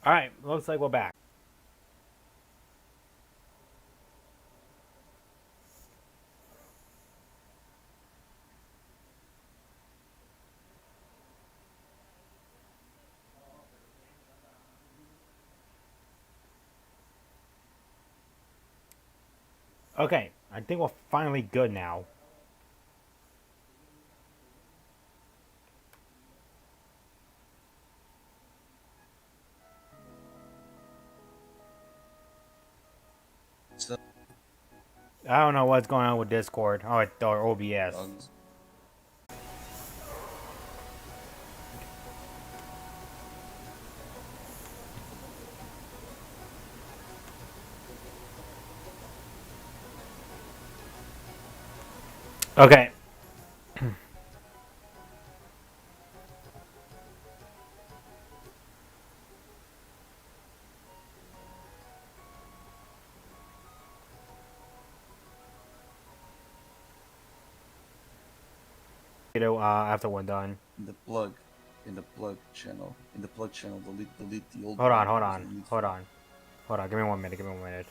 Alright, looks like we're back. Okay, I think we're finally good now. So, I don't know what's going on with Discord or OBS. dogs. Okay. After we're done. In the plug, in the plug channel, delete the old Hold one on, hold because on, no need hold for it. on, hold on. Give me 1 minute. Give me 1 minute.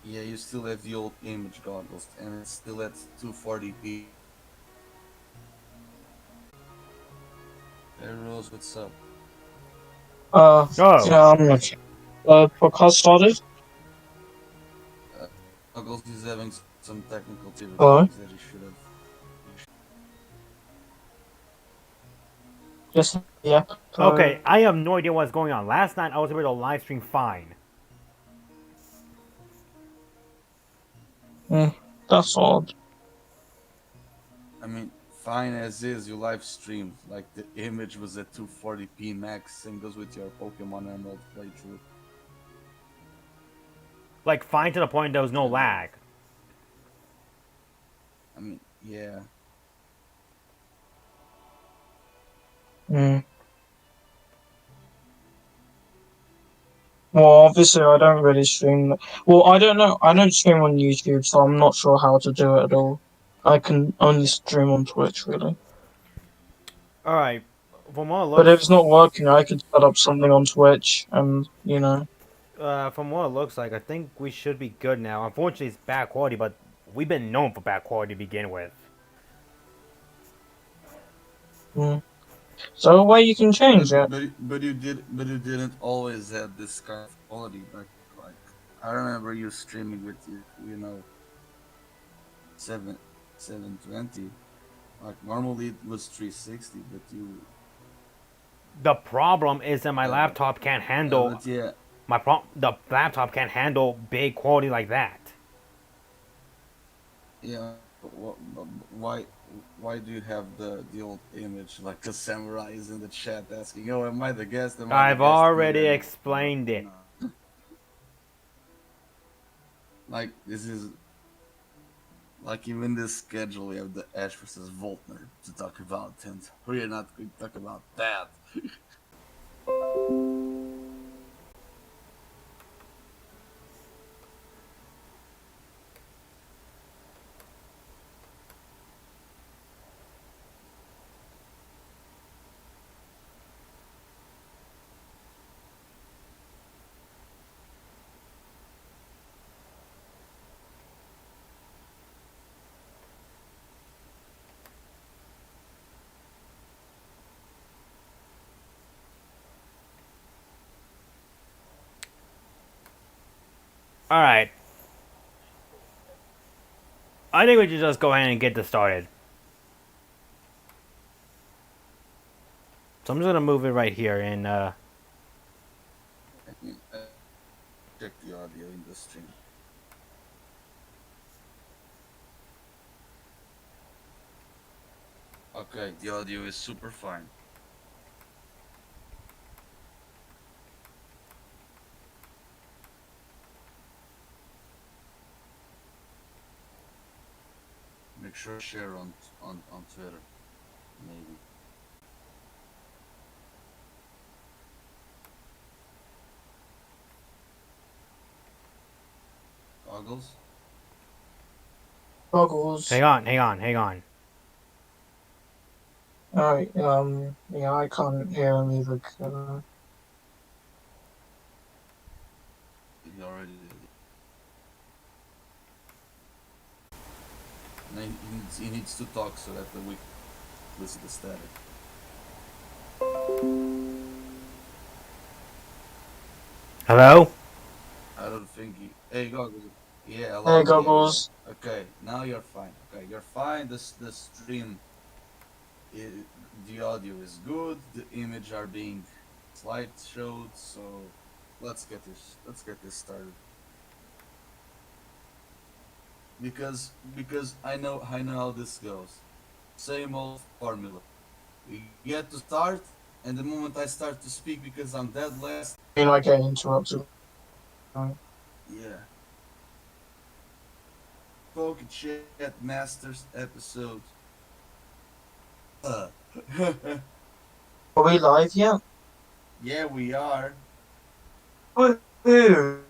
Yeah, you still have the old image goggles, and it's still at 240p. Hey Rose, what's up? Oh, Yeah, I'm not sure. Podcast started? Uh, Goggles is having some technical Hello? difficulties that he should have. Yes, yeah. okay. I have no idea what's going on. Last night I was able to live stream fine. Mm, that's odd. I mean, fine as is, you live streamed. Like the image was at 240p max. Same goes with your Pokemon Emerald playthrough. Like fine to the point there was no And lag. I mean, yeah. Mm. Well, obviously, I don't really stream. Well, I don't know. I don't stream on YouTube, so I'm not sure how to do it at all. I can only stream on Twitch, really. All right. From what it But if it's looks, not working, I could set up something on Twitch and. from what it looks like, I think we should be good now. Unfortunately, it's bad quality, but we've been known for bad quality to begin with. Mm. So, a way you can change it. But you didn't always have this kind of quality. Like I remember you streaming with you know, 720. Like normally it was 360, but you The problem is that my yeah, laptop can't handle but yeah, the laptop can't handle big quality like that. yeah. But why do you have the old image like the samurai is in the chat asking, "Oh, am I the guest? Am I the I've guest?" already Yeah, no, explained it. no. Like this is like even this schedule, we have the Ash versus Voltner to talk about, and we're not going to talk about that. All right. I think we should just go ahead and get this started. So I'm just gonna move it right here and I mean, check the audio in the stream. Okay, the audio is super fine. Make sure to share on Twitter, maybe. Goggles. Goggles. Hang on. Alright, yeah, I can't hear him either. He already did. And he needs to talk so that we listen to static. Hello? I don't think he. Hey, Goggles. Yeah, Hey, hello. Yeah. Goggles. Okay, now you're fine. Okay, you're fine. The stream, I the audio is good. The image are being slideshowed. So let's get this started. Because I know how this goes. Same old formula. We get to start, and the moment I start to speak because I'm dead last. I mean, I get interrupted. Yeah. Pokechat Masters episode. Uh. Are we live yet? Yeah, we are. Woohoo!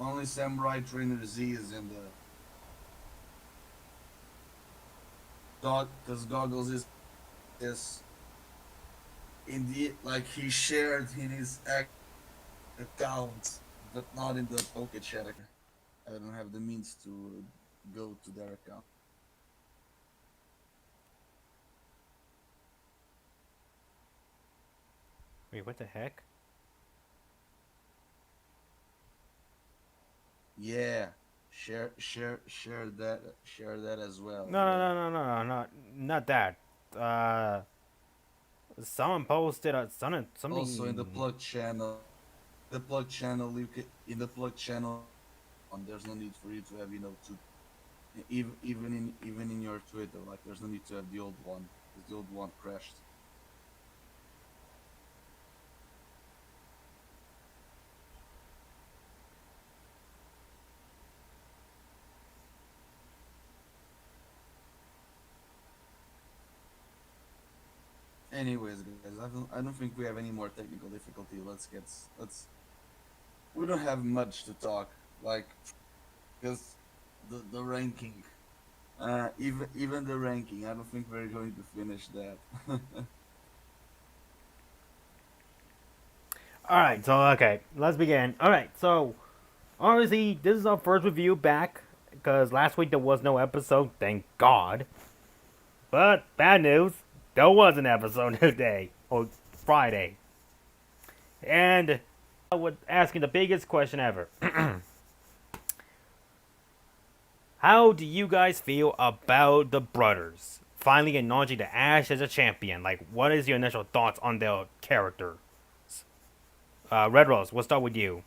Only Samurai Trainer Z is in the dog because Goggles is in the like he shared in his account, but not in the Pokechat account. I don't have the means to go to their account. Wait, what the heck? Yeah, share that as well. No, no, Yeah. no, no, no, no, not that. Uh, someone posted Also in the something. plug channel you can in the plug channel. There's no need for you to have to even in your Twitter, like there's no need to have the old one because the old one crashed. Anyways, guys, I don't think we have any more technical difficulty. Let's we don't have much to talk like because the ranking, even the ranking, I don't think we're going to finish that. All right, so okay, let's begin. All right, so obviously this is our first review back because last week there was no episode. Thank God. But bad news, there was an episode today or Friday, and I was asking the biggest question ever. How do you guys feel about the brothers finally acknowledging the Ash as a champion? Like, what is your initial thoughts on their character? Red Rose, we'll start with you.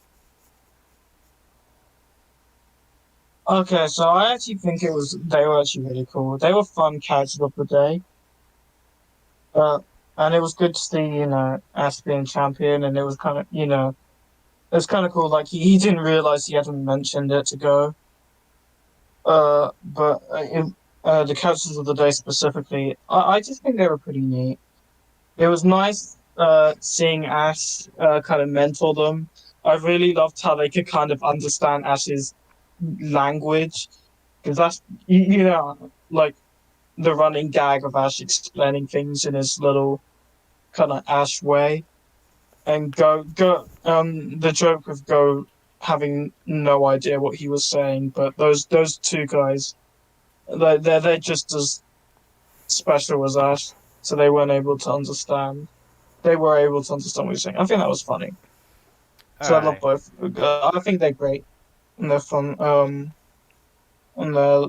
Okay, so I actually think they were actually really cool. They were fun characters of the day. And it was good to see, Ash being champion, and it was kind of, it was kind of cool. Like he didn't realize he hadn't mentioned it to go. But the characters of the day specifically, I just think they were pretty neat. It was nice seeing Ash kind of mentor them. I really loved how they could kind of understand Ash's language because that's like the running gag of Ash explaining things in his little kind of Ash way, and go the joke of Go having no idea what he was saying, but those two guys, they're just as special as Ash, so they weren't able to understand. They were able to understand what he was saying. I think that was funny. All So I love right, both. I think they're great and they're fun. And they're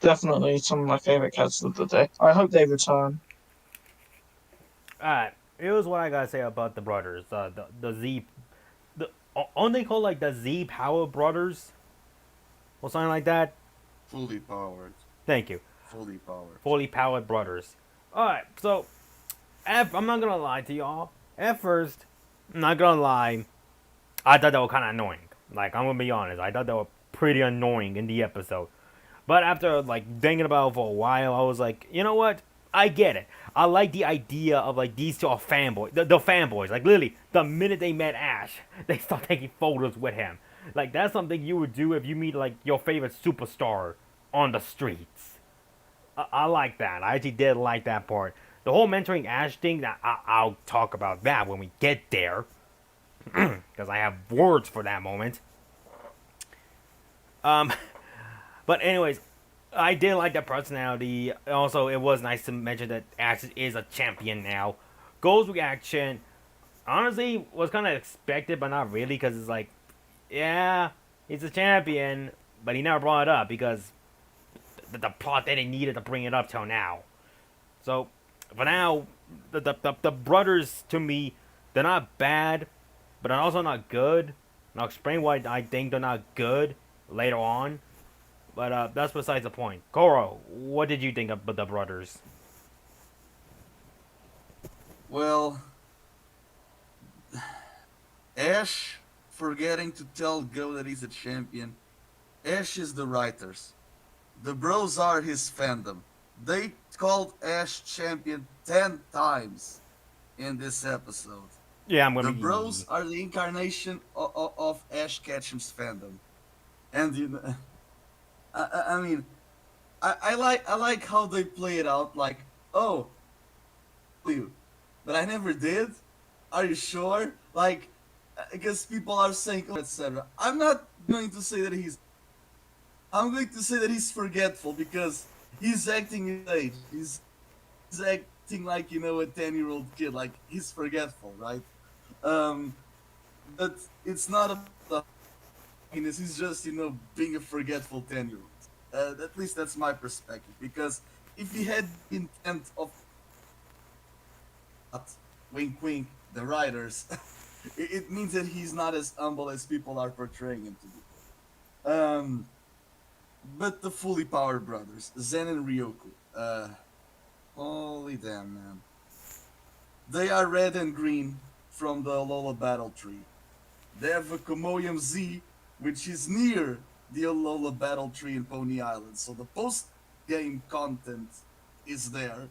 definitely some of my favorite cats of the day. I hope they return. all right. Here's what I gotta say about the brothers. The Z, the aren't they called like the Z Power Brothers or something like that? Fully powered, Thank you. fully powered. Fully powered brothers. All right, so I'm not gonna lie to y'all. At first, I'm not gonna lie, I thought they were kind of annoying. Like I'm gonna be honest, I thought they were pretty annoying in the episode. But after like thinking about it for a while, I was like, you know what? I get it. I like the idea of like these two are fanboys, the fanboys. Like literally, the minute they met Ash, they start taking photos with him. Like that's something you would do if you meet like your favorite superstar on the streets. I like that. I actually did like that part. The whole mentoring Ash thing, that I'll talk about that when we get there, because I have words for that moment. Um, but anyways, I did like that personality. Also, it was nice to mention that Ash is a champion now. Gold's reaction, honestly, was kind of expected, but not really, because it's like, yeah, he's a champion, but he never brought it up because the plot they needed to bring it up till now. So, for now, the brothers, to me, they're not bad, but they're also not good. And I'll explain why I think they're not good later on. But that's besides the point. Koro, what did you think of the brothers? Well, Ash forgetting to tell Go that he's a champion. Ash is the writers. The bros are his fandom. They called Ash champion 10 times in this episode. Yeah, I'm The gonna bros are the incarnation of Ash Ketchum's fandom. And you know, I mean, I like how they play it out. Like, oh, you, but I never did. Are you sure? Like, because people are saying, oh, etc. I'm not going to say that he's. I'm going to say that he's forgetful because he's acting his age. He's acting like a 10-year-old kid. Like he's forgetful, right? Um, but it's not a happiness. He's just being a forgetful 10-year-old. At least that's my perspective. Because if he had the intent of wink wink the writers, it means that he's not as humble as people are portraying him to be. But the fully powered brothers, Zen and Ryoku, holy damn man, they are red and green from the ALOLA battle tree. They have a Komoyam Z, which is near the ALOLA battle tree in Pony Island, so the post-game content is there.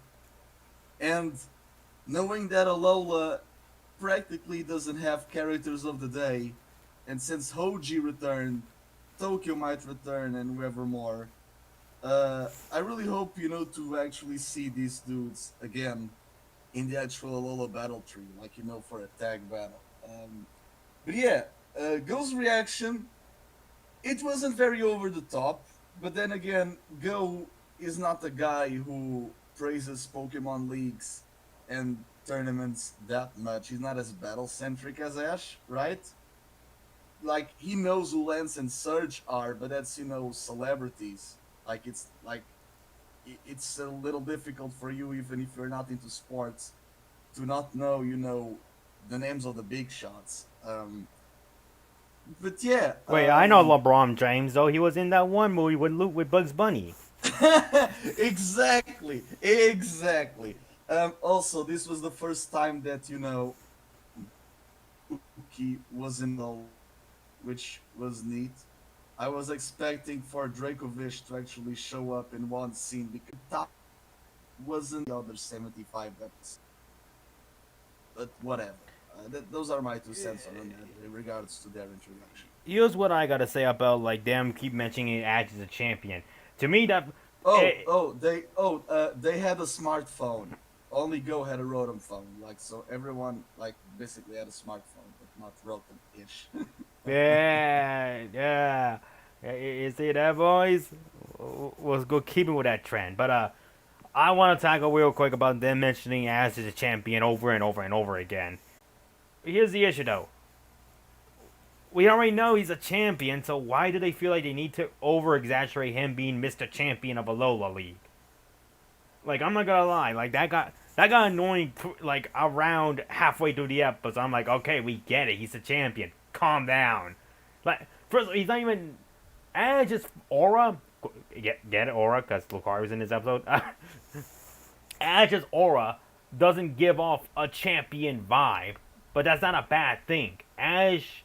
And knowing that ALOLA practically doesn't have characters of the day, and since Hoji returned, Tokyo might return, and whoever more, I really hope, to actually see these dudes again in the actual ALOLA battle tree, like, for a tag battle. But yeah, Go's reaction, it wasn't very over the top, but then again, Go is not a guy who praises Pokemon leagues and tournaments that much. He's not as battle centric as Ash, right? Like he knows who Lance and Surge are, but that's celebrities. Like it's a little difficult for you, even if you're not into sports, to not know the names of the big shots. But yeah. wait. I know LeBron James though. He was in that one movie with Bugs Bunny. Exactly. Also, this was the first time that Uki was in the, which was neat. I was expecting for Dracovish to actually show up in one scene because that wasn't the other 75 episodes. But whatever. Those are my 2 cents on that in regards to their introduction. Here's what I gotta say about like them keep mentioning Ash as a champion. To me, that They had a smartphone. Only Go had a Rotom phone. Like so, everyone like basically had a smartphone, but not Rotom-ish. yeah. You see that, boys? Was good keeping with that trend. But I want to tackle real quick about them mentioning Ash as a champion over and over and over again. Here's the issue, though. We already know he's a champion, so why do they feel like they need to over-exaggerate him being Mr. Champion of a Lola League? Like, I'm not gonna lie, like, that got annoying, like, around halfway through the episode. I'm like, okay, we get it, he's a champion. Calm down. Like, first, he's not even... just aura... Get it, aura, because Lucario was in this episode. Ash's aura doesn't give off a champion vibe, but that's not a bad thing. Ash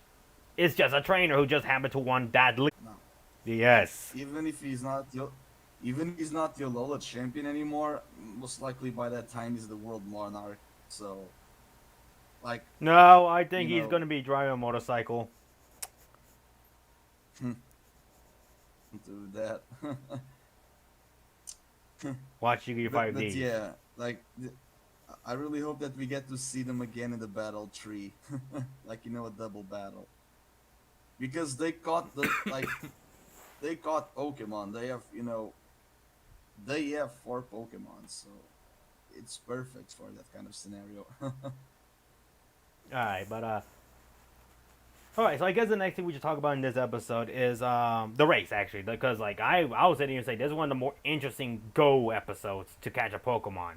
is just a trainer who just happened to won that league. No. Yes. even if he's not your, even if he's not the ALOLA champion anymore, most likely by that time he's the world monarch. So, like, No, I you think he's know, gonna be driving a motorcycle. do that. Watch you but 5 Ds. yeah, like I really hope that we get to see them again in the battle tree, like a double battle, because they caught Pokemon. They have four Pokemon, so it's perfect for that kind of scenario. Alright, but alright, so I guess the next thing we should talk about in this episode is the race actually. Because like I was sitting here and say this is one of the more interesting go episodes to catch a Pokemon.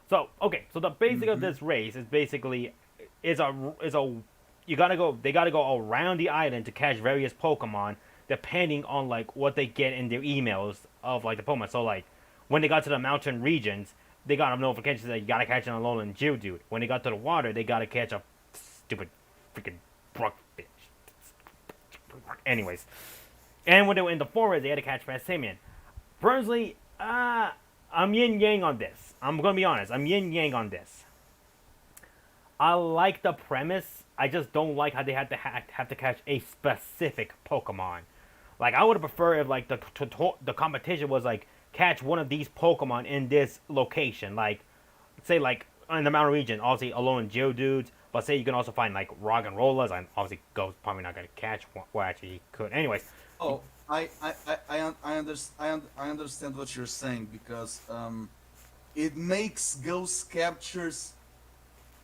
So okay, so the basic of hmm this race is basically is a you gotta go they gotta go around the island to catch various Pokemon depending on like what they get in their emails of like the Pokemon. So like when they got to the mountain regions, they got a notification that you gotta catch an Alolan Geodude. When they got to the water, they gotta catch a stupid freaking brook fish. Anyways, and when they were in the forest, they had to catch Passimian. Personally, I'm yin yang on this. I'm gonna be honest. I'm yin yang on this. I like the premise. I just don't like how they had to have to catch a specific Pokemon. Like I would have preferred if like the competition was like catch one of these Pokemon in this location. Like say like in the mountain region, obviously Alolan Geodudes. But say you can also find like Rock and Rollers, and obviously Ghost probably not gonna catch one. Well, actually he could. Anyways, Oh, I understand what you're saying because it makes ghost captures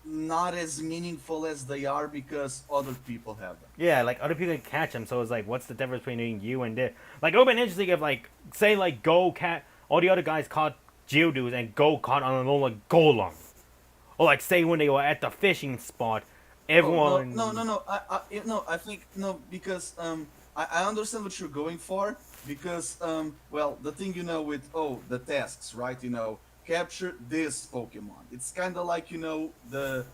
not as meaningful as they are because other people have them. yeah, like other people can catch them. So it's like, what's the difference between you and this? Like it would have been interesting if like say like Go cat all the other guys caught Geodudes and Go caught on Alola Golem. Or like say when they were at the fishing spot, Oh everyone. no! No, I think no because I understand what you're going for because well the thing with the tasks, right, capture this Pokemon. It's kind of like the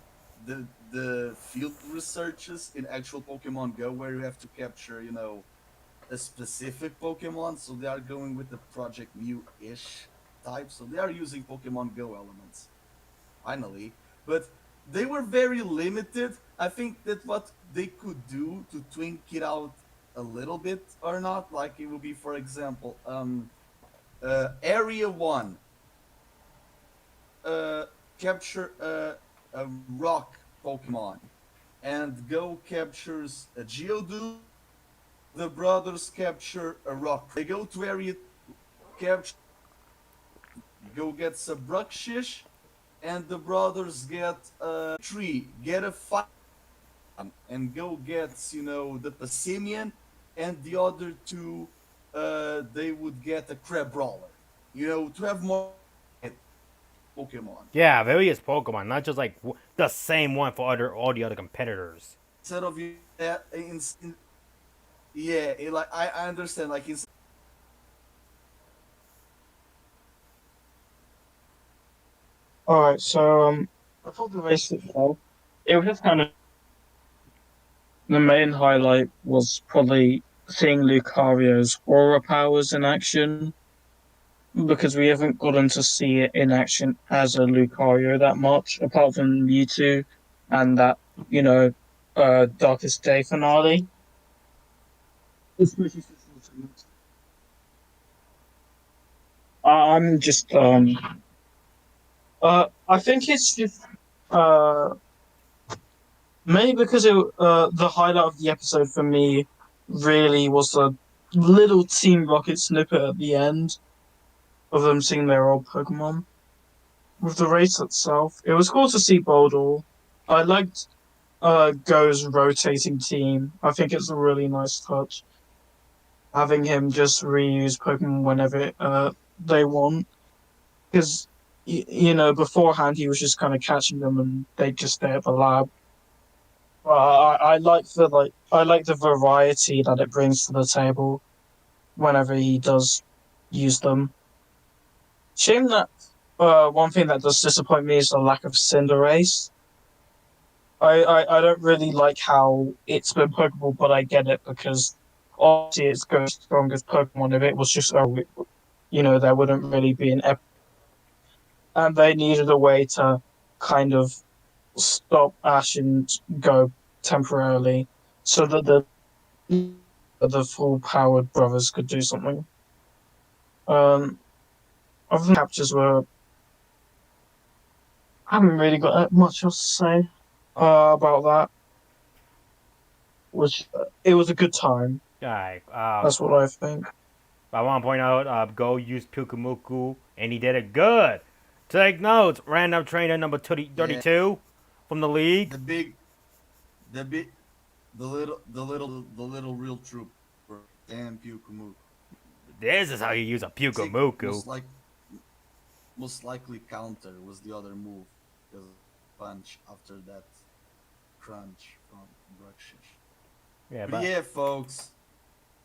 field researches in actual Pokemon Go where you have to capture a specific Pokemon, so they are going with the Project Mew ish type, so they are using Pokemon Go elements finally, but they were very limited. I think that what they could do to twink it out a little bit or not, like it would be, for example, Area 1, capture a rock Pokemon, and Go captures a Geodude, the brothers capture a rock. They go to Area, capture, Go gets a Bruxish, and the brothers get a tree, get a fire, and Go gets, the Passimian, and the other two, they would get a crab brawler. To have more Pokemon. Yeah, various Pokemon, not just like the same one for all the other competitors. Instead of that, yeah, like I understand. Like Alright, so before the race itself, it was just kind of the main highlight was probably seeing Lucario's aura powers in action because we haven't gotten to see it in action as a Lucario that much, apart from Mewtwo and that, you know, Darkest Day finale. I'm just I think it's just uh mainly because the highlight of the episode for me really was the little Team Rocket snippet at the end of them seeing their old Pokemon. With the race itself, it was cool to see Boldall. I liked Go's rotating team. I think it's a really nice touch having him just reuse Pokemon whenever they want. Because beforehand he was just kind of catching them and they'd just stay at the lab. I I like the variety that it brings to the table whenever he does use them. Shame that one thing that does disappoint me is the lack of Cinderace. I don't really like how it's been Pokeball, but I get it because obviously it's going to be the strongest Pokemon. If it was just there wouldn't really be an and they needed a way to kind of stop Ash and Go temporarily, so that the full powered brothers could do something. Um, other than captures were, I haven't really got that much else to say about that. Which it was a good time. Alright, That's what I think. I want to point out, Go used Pukumuku, and he did it good. Take notes, random trainer number Yeah, 32 from the league. the big, the big, the little real trooper. Damn Pyukumuku. This is how you use a Sick, Pukumuku. most likely counter was the other move because punch after that crunch from Bruxish. Yeah, But but yeah, folks,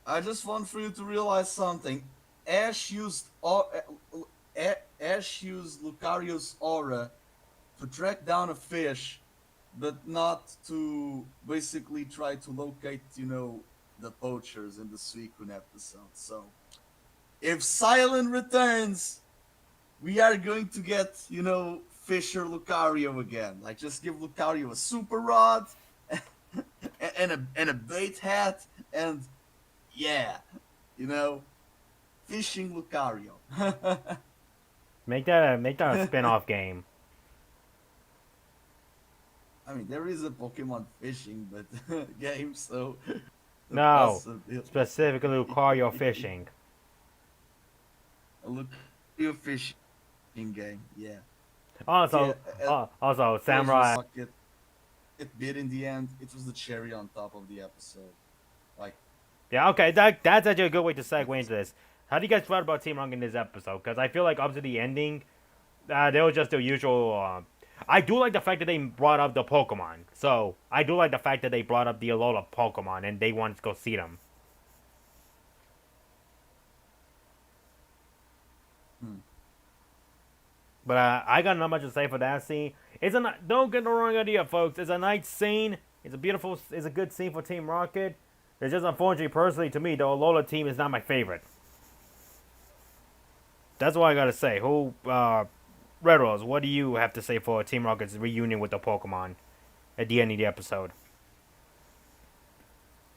I just want for you to realize something. Ash used Ash used Lucario's aura to track down a fish, but not to basically try to locate, the poachers in the Suicune episode. So if Silent returns, we are going to get, Fisher Lucario again. Like just give Lucario a super rod and a bait hat and yeah, you know, fishing Lucario. make that a spin-off game. I mean, there is a Pokemon fishing but game, so the No, possibility. specifically Lucario fishing. A Lucario fishing game, yeah. Yeah, Also, also pleasure Samurai. socket. It bit in the end. It was the cherry on top of the episode. Like, Yeah, okay, that's actually a good way to segue into this. How do you guys feel about Team Rocket in this episode? Because I feel like up to the ending, they were just the usual. I do like the fact that they brought up the Pokemon. So I do like the fact that they brought up the Alola Pokemon and they wanted to go see them. hmm. But I got not much to say for that scene. Don't get the wrong idea, folks. It's a nice scene. It's a good scene for Team Rocket. It's just unfortunately, personally, to me, the Alola team is not my favorite. That's all I gotta say. Red Rose, what do you have to say for Team Rocket's reunion with the Pokemon at the end of the episode?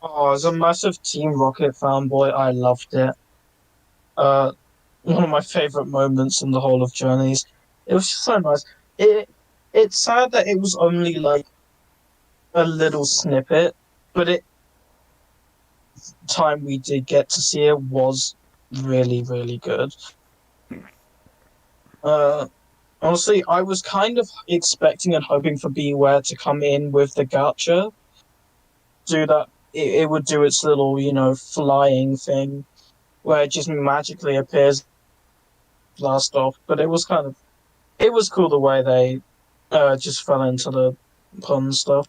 Oh, as a massive Team Rocket fanboy, I loved it. Uh, One of my favorite moments in the whole of Journeys. It was just so nice. It it's sad that it was only like a little snippet, but it time we did get to see it was really, really good. Uh, Honestly, I was kind of expecting and hoping for Beware to come in with the gacha, do that. It would do its little, flying thing where it just magically appears blast off. But it was cool the way they just fell into the pun stuff.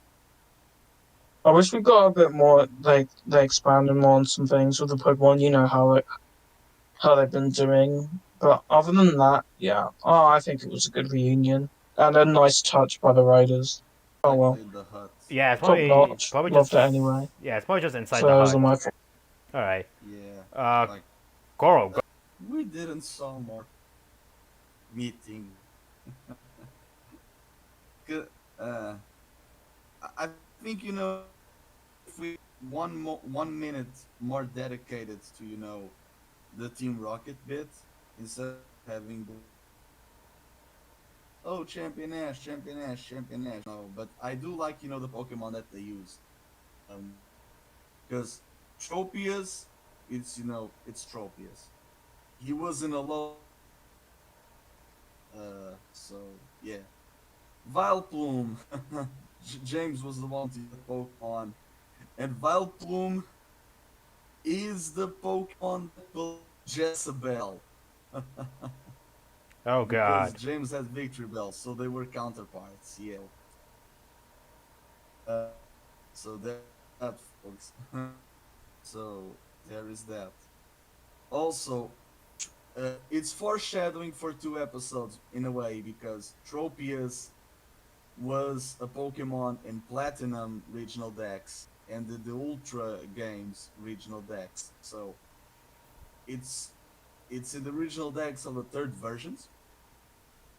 I wish we got a bit more. They expanded more on some things with the Pokemon. You know how they've been doing. But other than that, yeah. Oh, I think it was a good reunion and a nice touch by the writers. Oh well, Exactly the hut. Yeah, it's top probably notch. probably just Loved it anyway. yeah, it's probably just inside So the those hut. are my. All right, Yeah, uh, like Goro, go. we didn't saw more meeting. 'Cause, I think if we 1 minute more dedicated to the Team Rocket bit instead of having Champion Ash, Champion Ash, Champion Ash. No, but I do like the Pokemon that they use, because Tropius, it's Tropius. He was in a low, so yeah. Vileplume. James was the one to the Pokemon, and Vileplume is the Pokemon that built Jezebel. Oh Because God. James had Victory Bell, so they were counterparts. Yeah. Uh, so that, folks. So there is that. Also, it's foreshadowing for 2 episodes in a way because Tropius was a Pokemon in Platinum Regional Dex, and the Ultra Games regional decks. So it's it's in the regional decks of the third versions.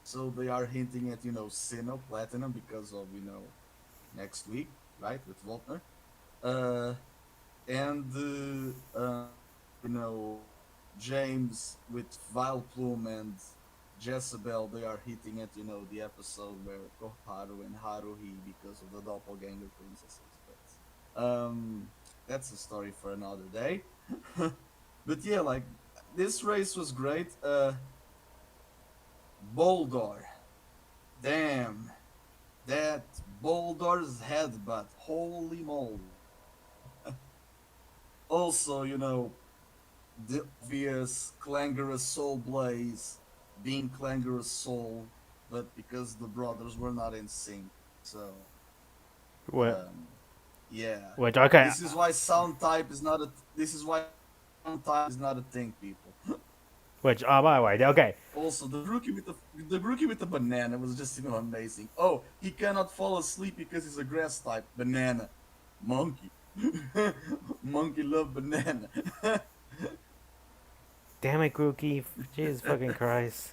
So they are hinting at Sinnoh Platinum because of next week, right, with Voltner. Uh, and you know James with Vileplume and Jezebel, they are hitting at the episode where Koharu and Haruhi because of the doppelganger princesses. But that's a story for another day. But yeah, like this race was great. Boldor, damn, that Boldor's headbutt, holy moly! Also, the obvious clangorous soul blaze being clangorous soul, but because the brothers were not in sync. So What? um yeah. Which okay. This is why sound type is not a this is why sound type is not a thing, people. Which by the way, okay. Also, the rookie with the banana was just amazing. Oh, he cannot fall asleep because he's a grass type. Banana, monkey, monkey love banana. Damn it, Grookey. Jesus fucking Christ.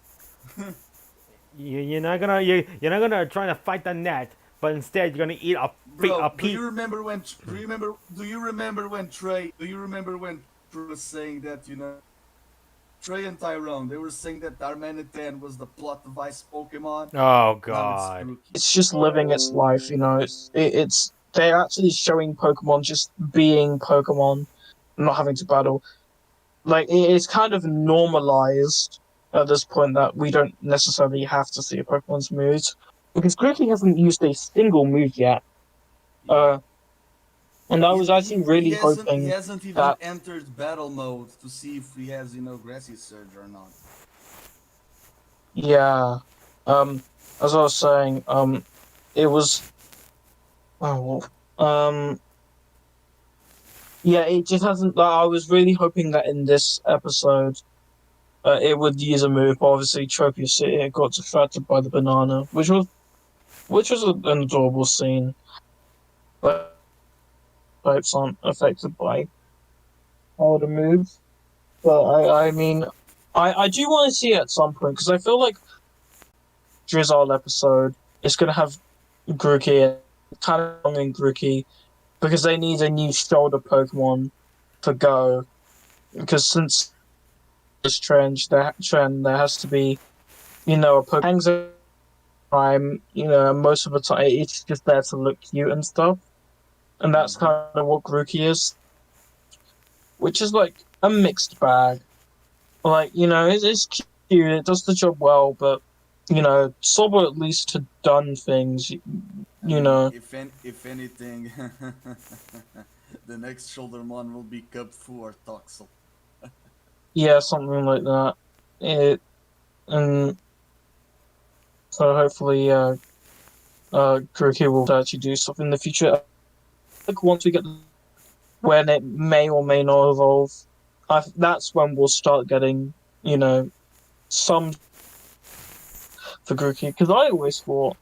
You're not gonna try to fight the net, but instead you're gonna eat Bro, a pe. Do you remember when Trey was saying that Trey and Tyrone, they were saying that Darmanitan was the plot device Pokemon. Oh Now it's God. Grookey. It's just living its life, you know. It's they're actually showing Pokemon just being Pokemon, not having to battle. Like it's kind of normalized at this point that we don't necessarily have to see a Pokemon's moves because Grookey hasn't used a single move yet. Yeah. Uh, and I was actually He really hasn't he hoping hasn't even that entered battle mode to see if he has Grassy Surge or not. yeah, as I was saying, it was oh yeah, it just hasn't. Like, I was really hoping that in this episode, it would use a move. But obviously, Tropius City got distracted by the banana, which was an adorable scene. But types aren't affected by how to move. But I mean, I do want to see it at some point because I feel like Drizzle episode is gonna have Grookey, kind of young and Grookey, because they need a new shoulder Pokemon to go. Because since this trend, there has to be, a Pokemon hangs over time, and most of the time it's just there to look cute and stuff. And that's Hmm. kind of what Grookey is, which is like a mixed bag. Like, it's cute, it does the job well, but Sobo at least had done things, I you mean, know. if anything, the next Shouldermon will be Cubfu or Toxel. Yeah, something like that. It and so hopefully Grookey will actually do stuff in the future. Like once we get when it may or may not evolve, that's when we'll start getting, some for Grookey. Because I always thought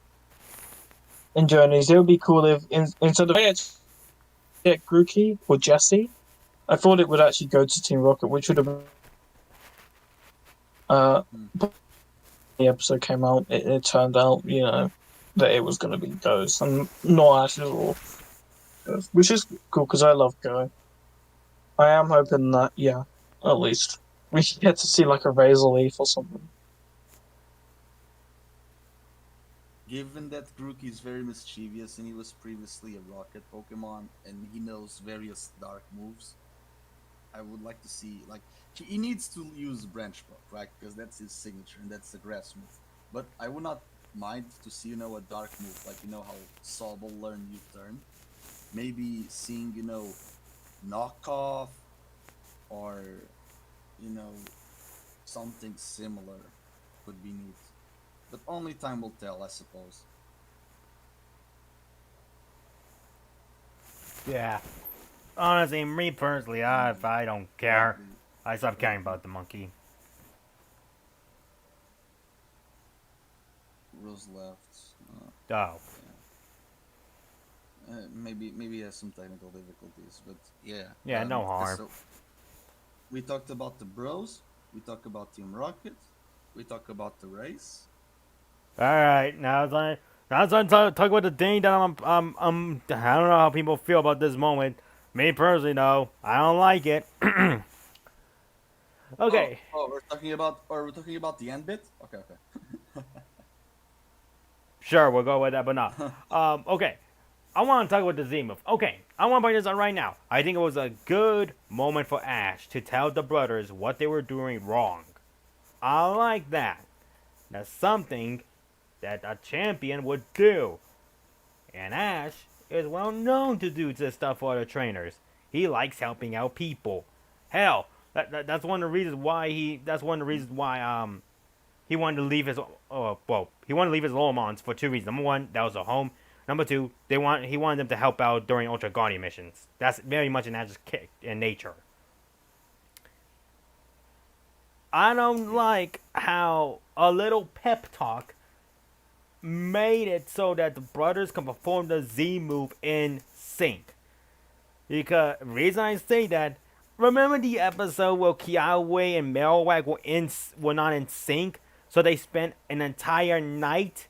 in Journeys it would be cool if instead of get Grookey or Jesse, I thought it would actually go to Team Rocket, which would have uh Hmm. the episode came out, it turned out, that it was going to be Ghost and not actually Raw, which is cool because I love Go. I am hoping that, yeah, at least we should get to see like a Razor Leaf or something. Given that Grookey is very mischievous and he was previously a rocket Pokemon and he knows various dark moves, I would like to see like he needs to use Branch Bug, right? Because that's his signature and that's the grass move. But I would not mind to see a dark move like how Sobble learned U-turn. Maybe seeing knockoff or you know something similar would be neat. But only time will tell, I suppose. Yeah. Honestly, me personally, I don't care. Probably, I stopped caring probably about the monkey. Rose left. Oh. Yeah. maybe has some technical difficulties, but yeah. Yeah, no harm. So we talked about the Bros. We talked about Team Rocket. We talked about the race. All right, now it's time to talk about the thing that I don't know how people feel about this moment. Me personally, though, I don't like it. Okay, We're talking about the end bit. Okay, sure, we'll go with that, but not. okay. Okay, I want to talk about the Z move. Okay, I want to bring this up right now. I think it was a good moment for Ash to tell the brothers what they were doing wrong. I like that. That's something that a champion would do. And Ash is well known to do this stuff for other trainers. He likes helping out people. Hell, that's one of the reasons why he wanted to leave his he wanted to leave his Lomons for two reasons. Number one, that was a home. Number two, he wanted them to help out during Ultra Guardian missions. That's very much in Ash's kick in nature. I don't Yeah. like how a little pep talk made it so that the brothers can perform the Z move in sync. Because reason I say that, remember the episode where Kiawe and Melwag were not in sync, so they spent an entire night.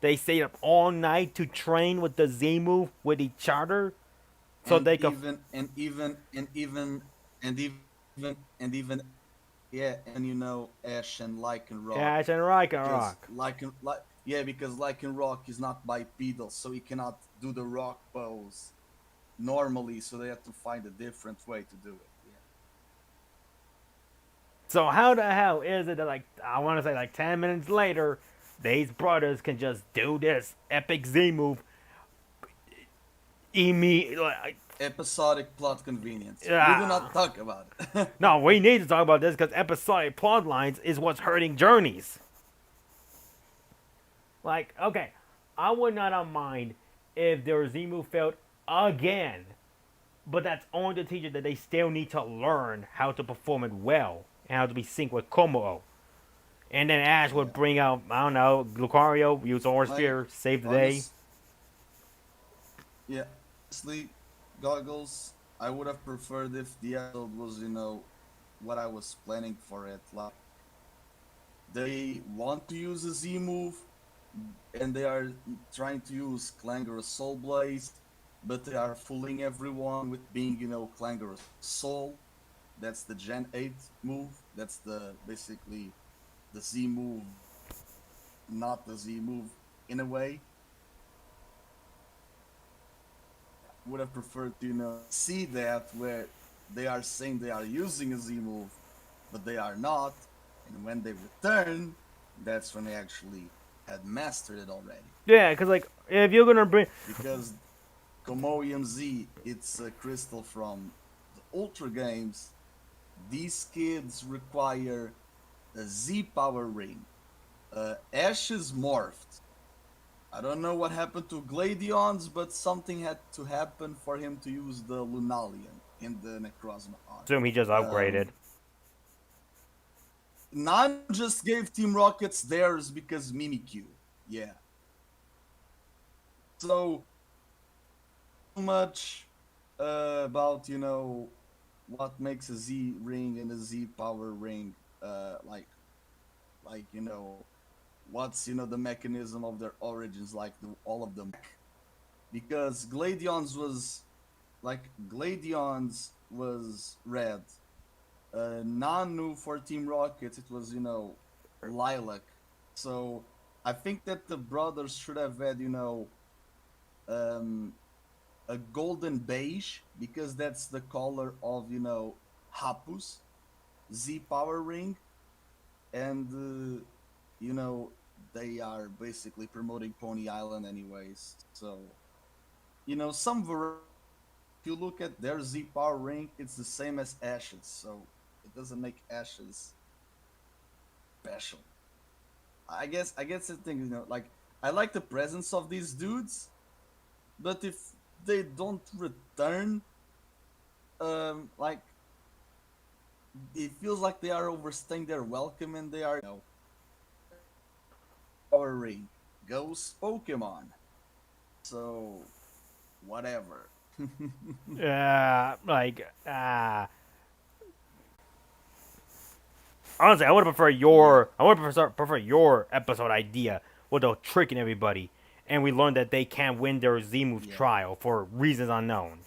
They stayed up all night to train with the Z move with each other, so and they could. even and even and even and even yeah, and Ash and Lycan Rock, Ash and because Ragnarok. because Lycan Rock is not bipedal, so he cannot do the rock pose normally, so they have to find a different way to do it. Yeah. So how the hell is it that I want to say 10 minutes later, these brothers can just do this epic Z move immediately? Episodic plot convenience. We do Ah. not talk about it. No, we need to talk about this because episodic plot lines is what's hurting journeys. Okay, I would not have mind if their Zimu failed again, but that's only to teach you that they still need to learn how to perform it well and how to be synced with Komodo. And then Ash would Yeah. bring out, I don't know, Lucario, use Aura Like, Sphere, save the day. honest, yeah, honestly, goggles. I would have preferred if the episode was, what I was planning for it. Like, they want to use a Z move, and they are trying to use Clangorous Soul Blaze, but they are fooling everyone with being, Clangorous Soul. That's the Gen 8 move. That's the basically the Z move, not the Z move in a way. Would have preferred to, see that where they are saying they are using a Z move, but they are not. And when they return, that's when they actually had mastered it already. Yeah, because, if you're going to bring. Because Komoium Z, it's a crystal from the Ultra games. These kids require a Z power ring. Ash is morphed. I don't know what happened to Gladions, but something had to happen for him to use the Lunalion in the Necrozma arc. Assume he just upgraded. Nan just gave Team Rockets theirs because Mimikyu. Yeah. So much about what makes a Z ring and a Z power ring like what's the mechanism of their origins, like all of them, because Gladions was red. Nanu for Team Rocket, it was lilac. So I think that the brothers should have had um, a golden beige, because that's the color of Hapus Z power ring, and you know they are basically promoting Pony Island anyways. So some if you look at their Z power ring, it's the same as Ash's, so it doesn't make Ash's special. I guess the thing, like, I like the presence of these dudes, but if they don't return, like, it feels like they are overstaying their welcome, and they are power ring, ghost Pokemon. So whatever. Like, honestly, I would prefer your, I would prefer your episode idea with the tricking everybody, and we learned that they can't win their Z move Yeah. trial for reasons unknown,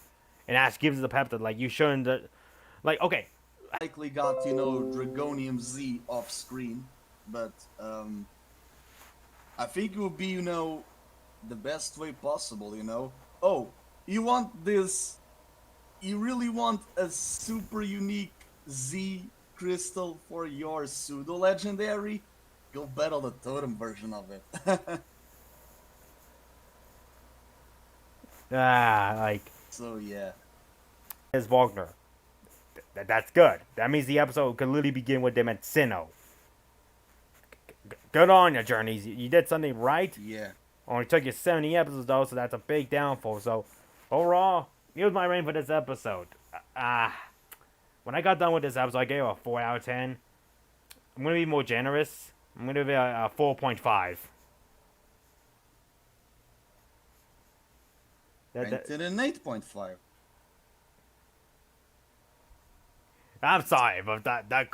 and that gives us the pep that like you shouldn't, like okay, Likely got, Dragonium Z off screen, but I think it would be, the best way possible, Oh, you want this, you really want a super unique Z crystal for your pseudo legendary? Go battle the totem version of it. like So yeah. as Wagner, that's good. That means the episode could literally begin with them at Sinnoh. Good on your journeys. You did something right. Yeah. Only took you 70 episodes though, so that's a big downfall. So overall, here's my rating for this episode. When I got done with this episode, I gave it a 4 out of 10. I'm gonna be more generous. I'm gonna give it a 4.5. Rated an 8.5. I'm sorry, but that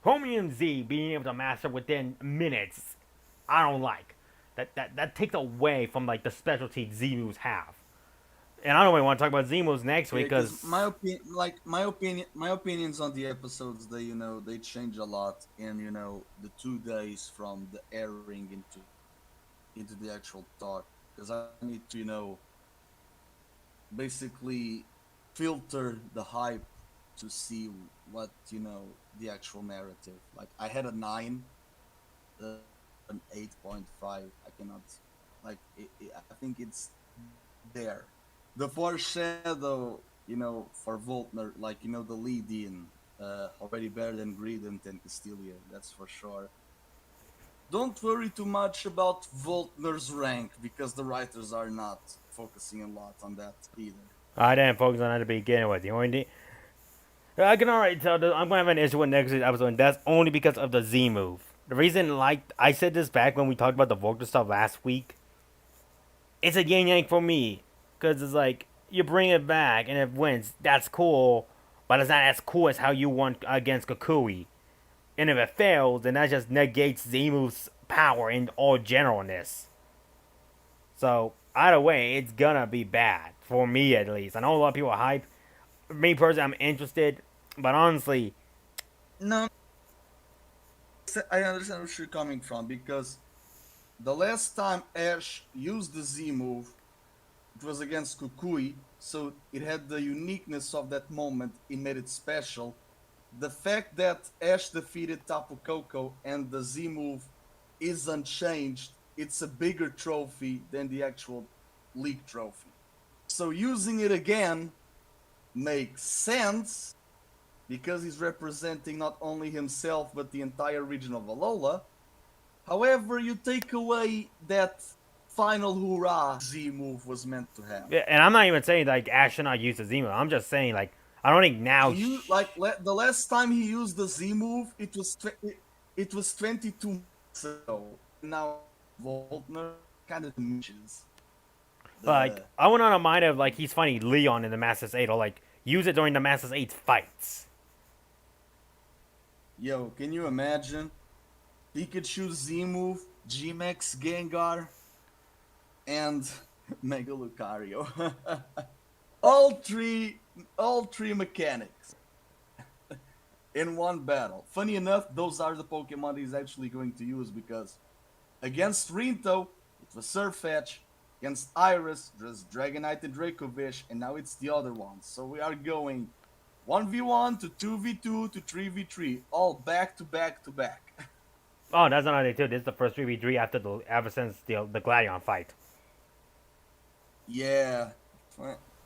Chromium Z being able to master within minutes, I don't like. That takes away from like the specialty Z moves have. And I don't really want to talk about Z moves next week because my opinions on the episodes, they change a lot in, the 2 days from the airing into the actual talk, because I need to, basically filter the hype to see what, the actual narrative. Like I had a 9, an 8.5. I cannot, like I think it's there. The foreshadow, for Voltner, like, the lead in, already better than Grident and Castilia, that's for sure. Don't worry too much about Voltner's rank, because the writers are not focusing a lot on that either. I didn't focus on that to begin with. The only thing I can already tell that I'm gonna have an issue with next week's episode, and that's only because of the Z move. The reason, like I said this back when we talked about the Volker stuff last week, it's a yin yang for me, because it's like you bring it back and it wins. That's cool, but it's not as cool as how you won against Kukui. And if it fails, then that just negates Zemu's power in all generalness. So either way, it's gonna be bad for me at least. I know a lot of people are hype. Me personally, I'm interested, but honestly, No, I understand where you're coming from, because the last time Ash used the Z move, it was against Kukui, so it had the uniqueness of that moment. It made it special. The fact that Ash defeated Tapu Koko and the Z move is unchanged, it's a bigger trophy than the actual league trophy. So using it again makes sense, because he's representing not only himself but the entire region of Alola. However, you take away that final hurrah Z move was meant to have. and I'm not even saying like Ash should not use the Z move. I'm just saying like I don't think now. The last time he used the Z move, it was 22 months ago. Now Voltner kind of diminishes. Like I would not mind if like he's fighting Leon in the Masters 8 or like use it during the Masters 8 fights. Yo, can you imagine? Pikachu Z move, G-Max Gengar, and Mega Lucario. all three mechanics in one battle. Funny enough, those are the Pokemon he's actually going to use, because against Rinto, it was Surfetch. Against Iris, there's Dragonite and Dracovish, and now it's the other ones. So we are going 1v1 to 2v2 to 3v3, all back to back to back. Oh, that's another thing too. This is the first 3v3 ever since the Gladion fight. Yeah.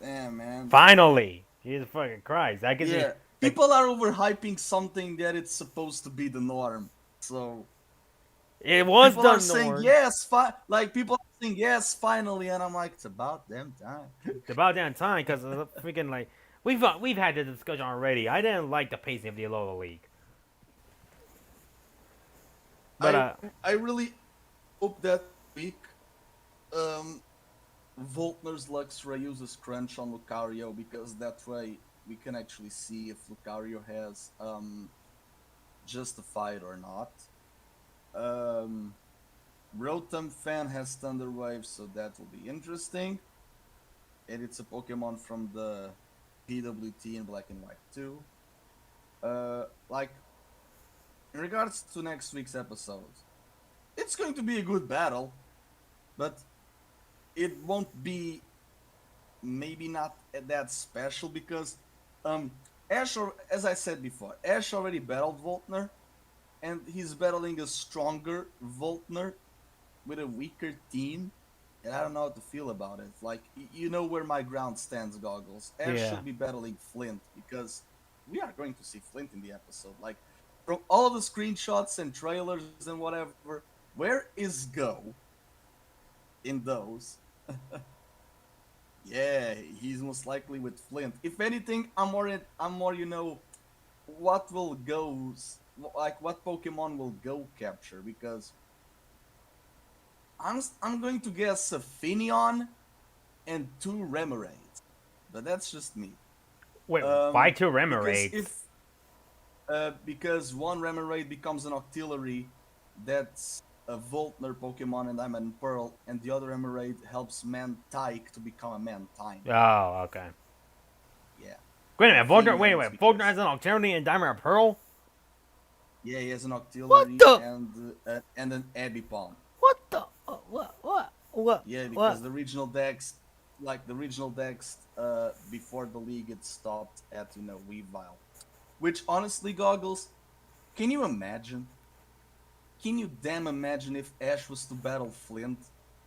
Damn, man. Finally, Jesus fucking Christ! That gives me. People are overhyping something that it's supposed to be the norm. So It was people the are norm. saying yes, people are saying yes finally, and I'm like, it's about damn time. It's about damn time, because freaking like we've had this discussion already. I didn't like the pacing of the Alola League. But I really hope that week, Voltner's Luxray uses Crunch on Lucario because that way we can actually see if Lucario has Justified or not. Um, Rotom Fan has Thunder Wave, so that will be interesting. And it's a Pokemon from the PWT in Black and White too. Like in regards to next week's episode, it's going to be a good battle, but it won't be maybe not that special because Ash, as I said before, Ash already battled Voltner, and he's battling a stronger Voltner with a weaker team, and I don't know how to feel about it. Like, you know where my ground stands, Goggles. Ash Yeah. should be battling Flint because we are going to see Flint in the episode. Like, from all the screenshots and trailers and whatever, where is Go in those? Yeah, he's most likely with Flint. If anything, I'm more, what will goes like what Pokemon will Go capture because I'm going to guess a Finneon and two Remoraid, but that's just me. Wait, why two Because Remorates? if because one Remoraid becomes an auxiliary, that's a Voltner Pokemon and I'm in Pearl, and the other Remoraid helps Mantike to become a Mantine. Oh, okay. Yeah. Wait a And minute, Voltner. Finneon Wait, is wait. Voltner has because an Alterity and Diamond and Pearl. yeah, he has an What auxiliary the? and an Abipom. What the? What? What? What? Yeah, because What? the regional decks, like the regional decks, before the league it stopped at Weavile, which honestly, Goggles, can you imagine? Can you damn imagine if Ash was to battle Flint,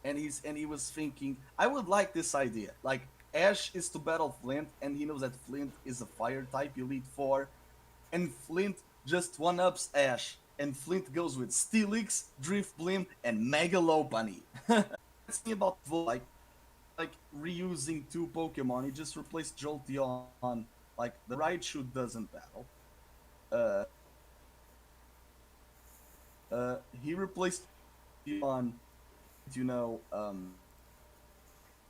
and he was thinking, I would like this idea. Like Ash is to battle Flint, and he knows that Flint is a fire type, Elite Four, and Flint just one ups Ash, and Flint goes with Steelix, Drift Blim, and Mega Lopunny. That's the thing about like reusing two Pokemon. He just replaced Jolteon. Like the Raichu doesn't battle. Uh, he replaced Jolteon. You know,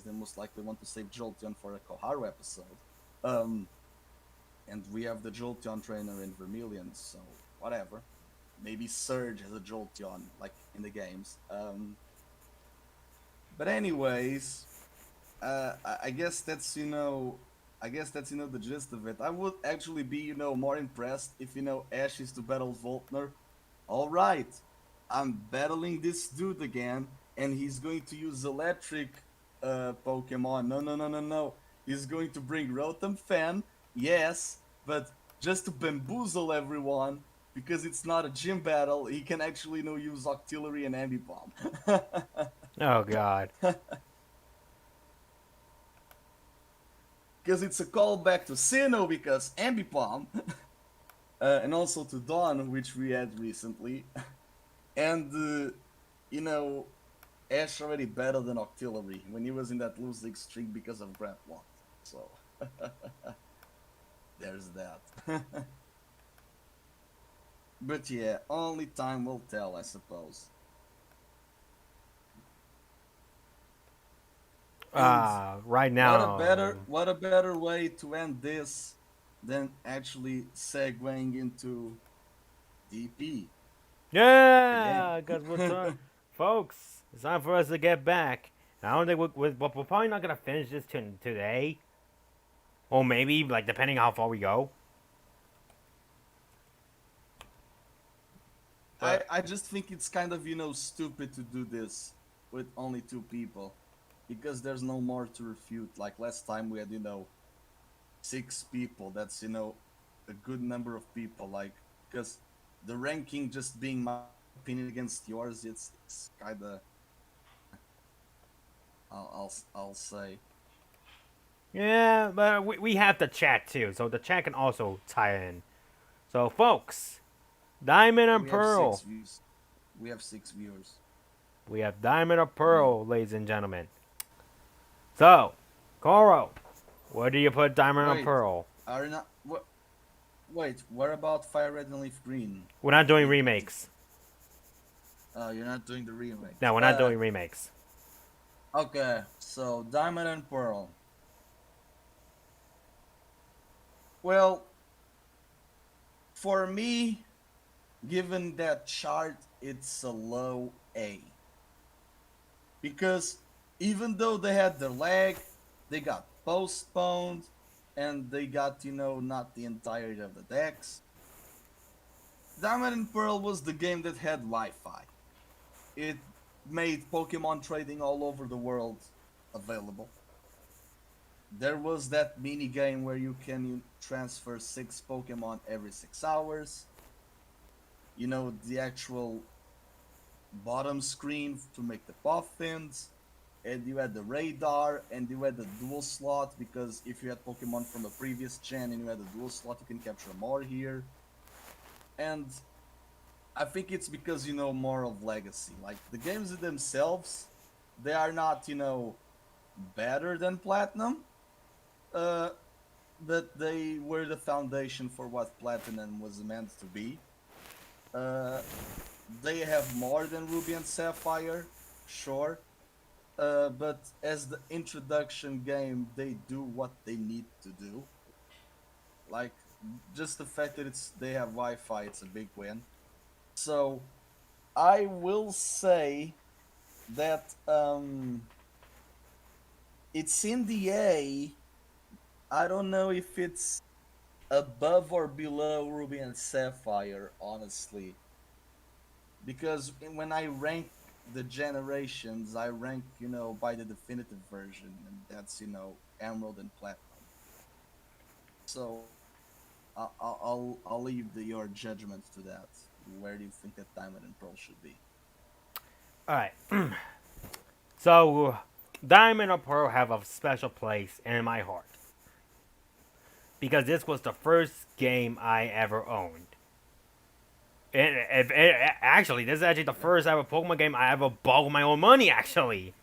they most likely want to save Jolteon for a Koharu episode. Um, and we have the Jolteon trainer in Vermilion, so whatever. Maybe Surge has a Jolteon, like in the games. But anyways, I guess that's the gist of it. I would actually be more impressed if Ash is to battle Voltner. All right, I'm battling this dude again, and he's going to use electric Pokemon. No, no, no, no, no. He's going to bring Rotom Fan, yes, but just to bamboozle everyone because it's not a gym battle. He can actually use Octillery and Ambipom. Oh God. Because it's a callback to Sinnoh because Ambipom, and also to Dawn, which we had recently, and Ash already better than Octillery when he was in that losing streak because of Grant Watt. So there's that. But yeah, only time will tell, I suppose. Right now. What a better way to end this than actually segueing into DP. Yeah, because folks, it's time for us to get back. I don't think we're probably not gonna finish this today, or maybe like depending how far we go. I just think it's kind of stupid to do this with only two people because there's no more to refute. Like last time we had 6 people. That's a good number of people. Like because the ranking just being my opinion against yours, it's kind of I'll say. Yeah, but we have the chat too, so the chat can also tie in. So folks, Diamond and We have Pearl. 6 views. We have 6 viewers. We have Diamond or Pearl, ladies and gentlemen. So, Koro, where do you put Diamond or Wait, Pearl? are not what? Wait, what about Fire Red and Leaf Green? We're not doing remakes. You're not doing the remake. No, we're not doing remakes. Okay, so Diamond and Pearl. Well, for me, given that chart, it's a low A. Because even though they had their lag, they got postponed, and they got, not the entirety of the decks. Diamond and Pearl was the game that had Wi Fi. It made Pokemon trading all over the world available. There was that mini game where you can transfer 6 Pokemon every 6 hours. The actual bottom screen to make the puffins, and you had the radar, and you had the dual slot because if you had Pokemon from a previous gen and you had a dual slot, you can capture more here. And I think it's because more of legacy. Like the games themselves, they are not better than Platinum, uh, but they were the foundation for what Platinum was meant to be. Uh, they have more than Ruby and Sapphire, sure, but as the introduction game, they do what they need to do. Like just the fact that they have Wi-Fi, it's a big win. So I will say that it's in the A. I don't know if it's above or below Ruby and Sapphire, honestly, because when I rank the generations, I rank by the definitive version, and that's Emerald and Platinum. So I'll leave your judgment to that. Where do you think that Diamond and Pearl should be? All right. So, Diamond and Pearl have a special place in my heart because this was the first game I ever owned. Actually, this is actually the Okay. first ever Pokemon game I ever bought with my own money. Actually,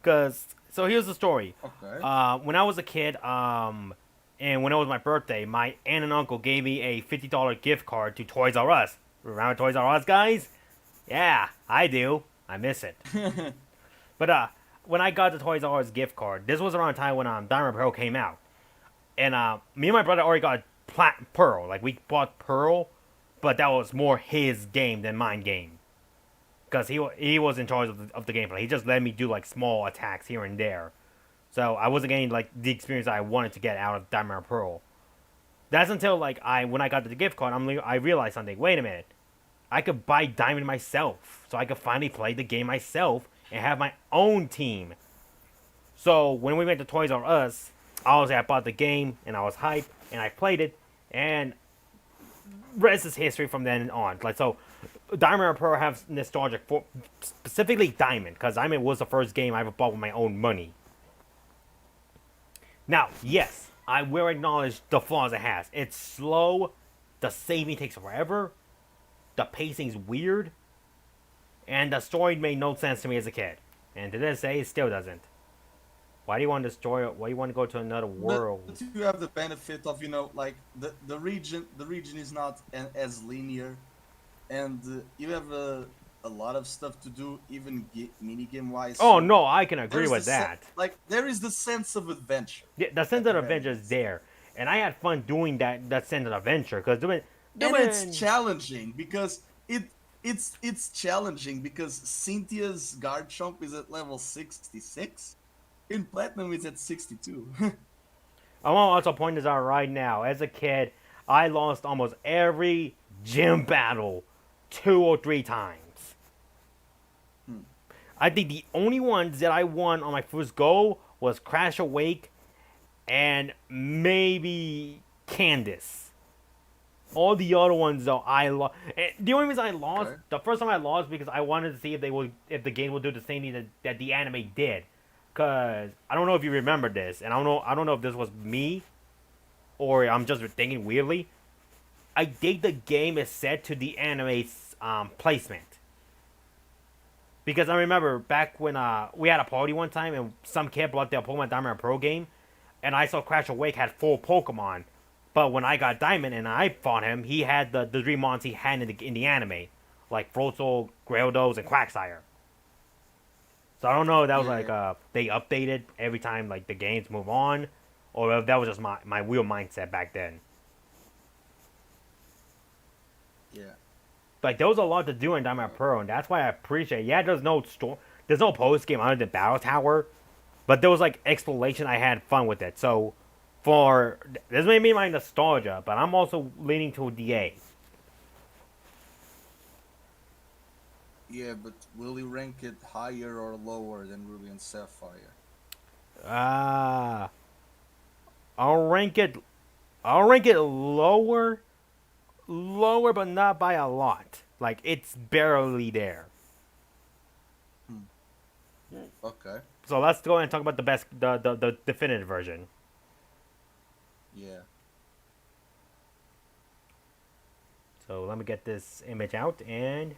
so here's the story. Okay. When I was a kid, and when it was my birthday, my aunt and uncle gave me a $50 gift card to Toys R Us. Remember Toys R Us, guys? Yeah, I do. I miss it. But when I got the Toys R Us gift card, this was around the time when Diamond Pearl came out, and me and my brother already got Pearl. Like we bought Pearl, but that was more his game than mine game, because he was in charge of the gameplay. He just let me do like small attacks here and there, so I wasn't getting like the experience I wanted to get out of Diamond and Pearl. That's until like when I got the gift card, I realized something. Wait a minute, I could buy Diamond myself, so I could finally play the game myself and have my own team. So when we went to Toys R Us, I bought the game and I was hyped and I played it, and rest is history from then on. Like so, Diamond and Pearl have nostalgic for specifically Diamond, because Diamond was the first game I ever bought with my own money. Now, yes, I will acknowledge the flaws it has. It's slow, the saving takes forever, the pacing's weird, and the story made no sense to me as a kid. And to this day, it still doesn't. Why do you want to destroy it? Why do you want to go to another But world? you have the benefit of like the region is not as linear, and you have a lot of stuff to do, even mini game wise. Oh So no, I can agree there's with that. there is the sense of adventure The sense at the of very adventure is least, there, and I had fun doing that sense of adventure because and it's doing challenging because it's challenging because Cynthia's Garchomp is at level 66, in Platinum it's at 62. I want to also point this out right now. As a kid, I lost almost every gym battle 2 or 3 times. Hmm. I think the only ones that I won on my first go was Crash Awake and maybe Candace. All the other ones though, I lost. The only reason I lost, Okay. the first time I lost because I wanted to see if the game would do the same thing that the anime did. Cause I don't know if you remember this, and I don't know if this was me or I'm just thinking weirdly. I think the game is set to the anime's placement. Because I remember back when we had a party one time and some kid brought their Pokemon Diamond Pro game, and I saw Crash Awake had 4 Pokemon, but when I got Diamond and I fought him, he had the 3 mons he had in the anime, like Frozone, Gyarados, and Quagsire. So I don't know if that was like Yeah, they updated every time like the games move on, or if that was just my real mindset back then. yeah. Like there was a lot to do in Diamond Uh, Pro, and that's why I appreciate. Yeah, there's no post game other than Battle Tower, but there was like exploration. I had fun with it. So for this may be my nostalgia, but I'm also leaning to DA. yeah, but will you rank it higher or lower than Ruby and Sapphire? Ah, I'll rank it. I'll rank it lower, but not by a lot. Like it's barely there. Hmm. Okay. So let's go and talk about the best, the definitive version. Yeah. So let me get this image out, and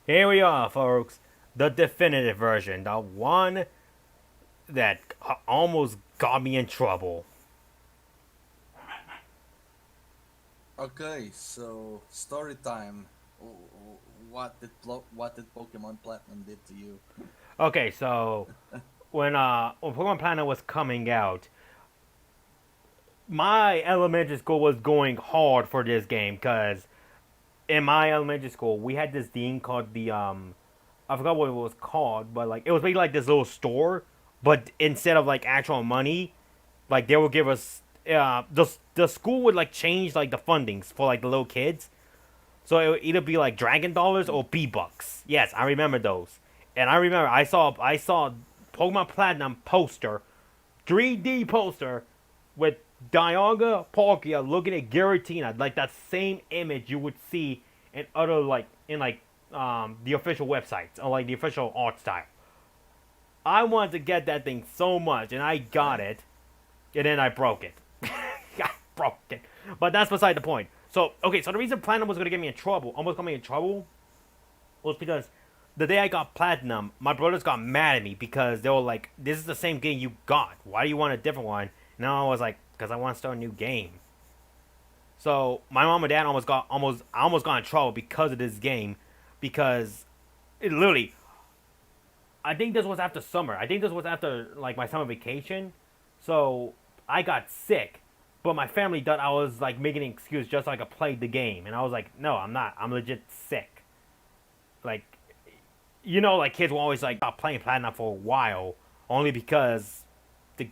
here we are, folks. The definitive version, the one that almost got me in trouble. Okay. So story time. What did Pokemon Platinum did to you? Okay, so when Pokemon Platinum was coming out, my elementary school was going hard for this game because in my elementary school we had this thing called the I forgot what it was called, but like it was basically like this little store, but instead of like actual money, like they would give us the school would like change like the fundings for like the little kids. So it would either be like Dragon Dollars or B Bucks. Yes, I remember those. And I remember I saw Pokemon Platinum poster, 3D poster with Dialga Palkia looking at Giratina, like that same image you would see in other like in like the official websites or like the official art style. I wanted to get that thing so much, and I got Okay. it, and then I broke it. I broke it. But that's beside the point. So, okay, so the reason Platinum was going to get me in trouble, almost got me in trouble, was because the day I got Platinum, my brothers got mad at me because they were like, this is the same game you got. Why do you want a different one? And I was like, because I want to start a new game. So my mom and dad I almost got in trouble because of this game, because it literally, I think this was after summer. I think this was after like my summer vacation. So I got sick, but my family thought I was like making an excuse just so I could play the game, and I was like, no, I'm not. I'm legit sick. Like, like kids will always like stop playing Platinum for a while, only because the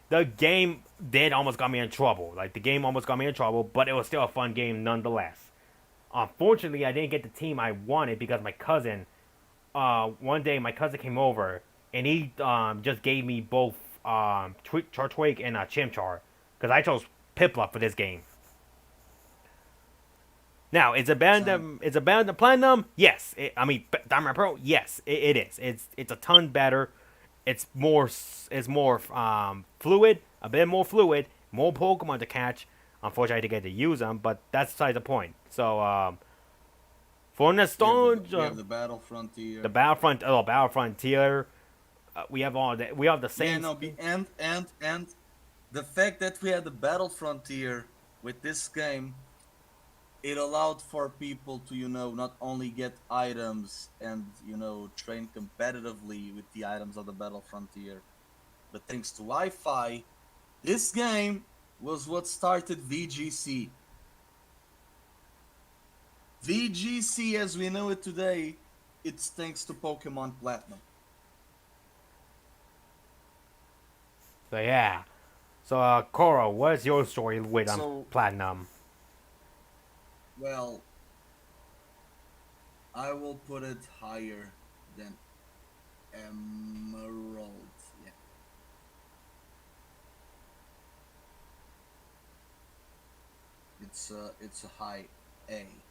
the game did almost got me in trouble. Like the game almost got me in trouble, but it was still a fun game nonetheless. Unfortunately, I didn't get the team I wanted because my cousin one day my cousin came over and he just gave me both Chartwig and Chimchar because I chose Piplup for this game. Now, Sound. it's a better than Platinum? Yes. I mean, Diamond Pro? Yes, it is. It's a ton better. It's more fluid, a bit more fluid, more Pokemon to catch. Unfortunately, I didn't get to use them, but that's beside the point. So, for We nostalgia, have the Battle Frontier. Battle Frontier, we have the Yeah, same. no, and the fact that we had the Battle Frontier with this game, it allowed for people to, not only get items and, train competitively with the items of the Battle Frontier, but thanks to Wi-Fi, this game was what started VGC. VGC as we know it today, it's thanks to Pokemon Platinum. So yeah. So Cora, what's your story with So, Platinum? well, I will put it higher than Emerald. Yeah. It's a high A.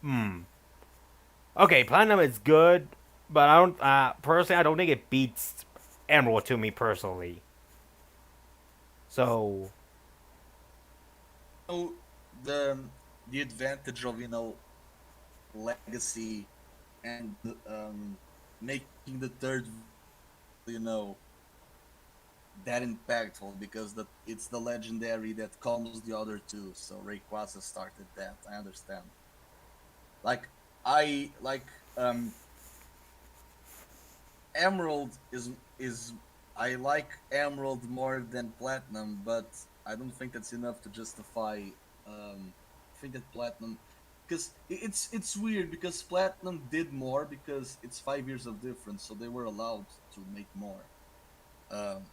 Hmm. Okay, Platinum is good, but I don't. Personally, I don't think it beats Emerald to me personally. So So the the advantage of legacy and making the third you know that impactful because it's the legendary that calms the other two. So Rayquaza started that. I understand. Like I like Emerald is I like Emerald more than Platinum, but I don't think that's enough to justify. I think that Platinum, because it's weird because Platinum did more because it's 5 years of difference, so they were allowed to make more. Um,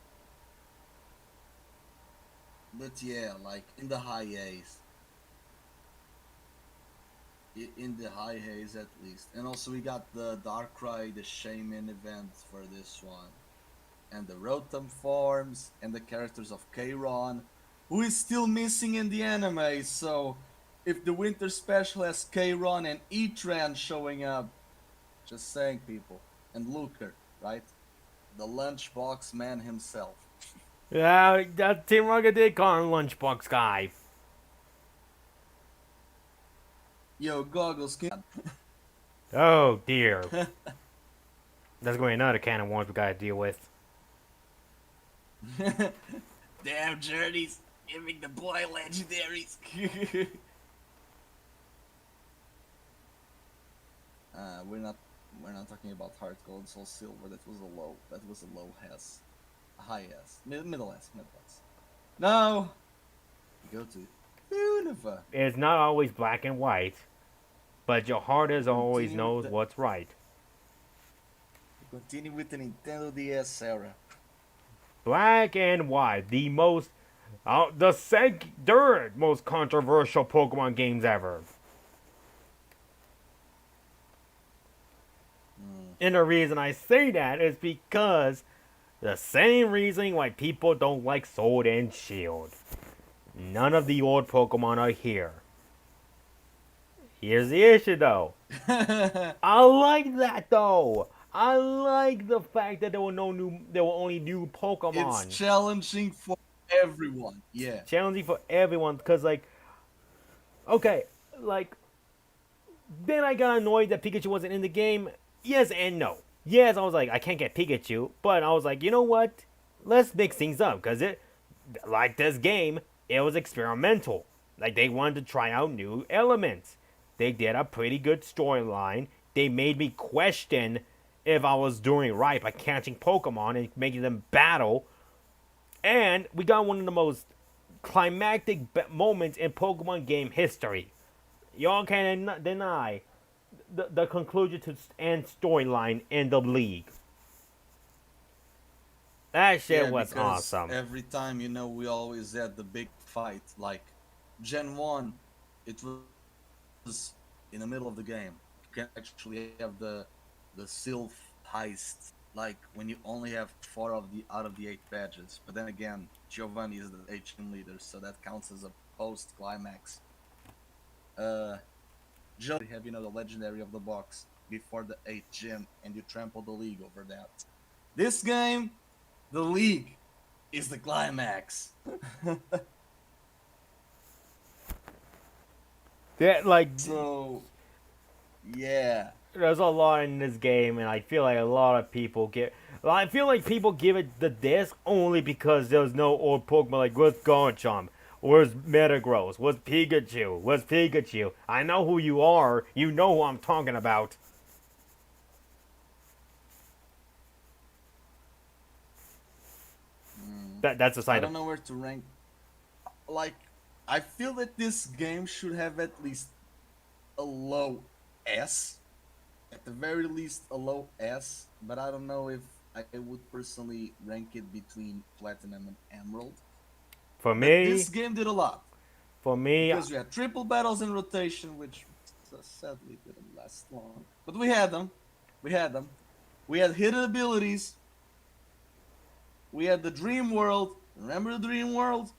but yeah, like in the high A's, in the high haze at least, and also we got the Darkrai, the Shaman event for this one, and the Rotom forms, and the characters of Kayron, who is still missing in the anime. So, if the Winter Special has Kayron and Etran showing up, just saying, people, and Luker, right? The Lunchbox Man himself. Yeah, that Team Rocket did call him Lunchbox Guy. Yo, Goggles, can Oh dear. That's going to be another can of worms we gotta deal with. damn journeys, giving the boy legendaries. We're not talking about Heart Gold, Soul Silver. That was a low. That was a low S, a high S, middle S, middle S. Now we go to Unova. It's not always black and white, but your heart We is always continue with knows the what's right. we continue with the Nintendo DS era. Black and white, the most, third most controversial Pokemon games ever. Mm. And the reason I say that is because the same reason why people don't like Sword and Shield. None of the old Pokemon are here. Here's the issue though. I like that though. I like the fact that there were only new It's Pokemon. challenging for everyone. Yeah. Challenging for everyone, because like, okay, like, then I got annoyed that Pikachu wasn't in the game. Yes and no. Yes, I was like, I can't get Pikachu, but I was like, you know what? Let's mix things up, because like this game, it was experimental. Like, they wanted to try out new elements. They did a pretty good storyline. They made me question if I was doing right by catching Pokemon and making them battle. And we got one of the most climactic moments in Pokemon game history. Y'all can't deny the conclusion to and storyline in the league. That shit Yeah, was because awesome. every time, we always had the big fight. Like Gen 1, it was in the middle of the game. You can actually have the Sylph heist, like when you only have four of the out of the eight badges. But then again, Giovanni is the HM leader, so that counts as a post climax. Uh, just have the legendary of the box before the eighth gym, and you trample the league over that. This game, the league is the climax. Like, So yeah, there's a lot in this game, and I feel like a lot of people get. I feel like people give it the disc only because there's no old Pokemon like where's Garchomp, where's Metagross, where's Pikachu, where's Pikachu. I know who you are. You know who I'm talking about. That's a I side of. don't know where to rank. Like, I feel that this game should have at least a low S, at the very least a low S. But I don't know if I would personally rank it between Platinum and Emerald. For But me, this game did a lot for me, because we had triple battles in rotation, which sadly didn't last long. But we had them. We had them. We had hidden abilities. We had the Dream World. Remember the Dream World?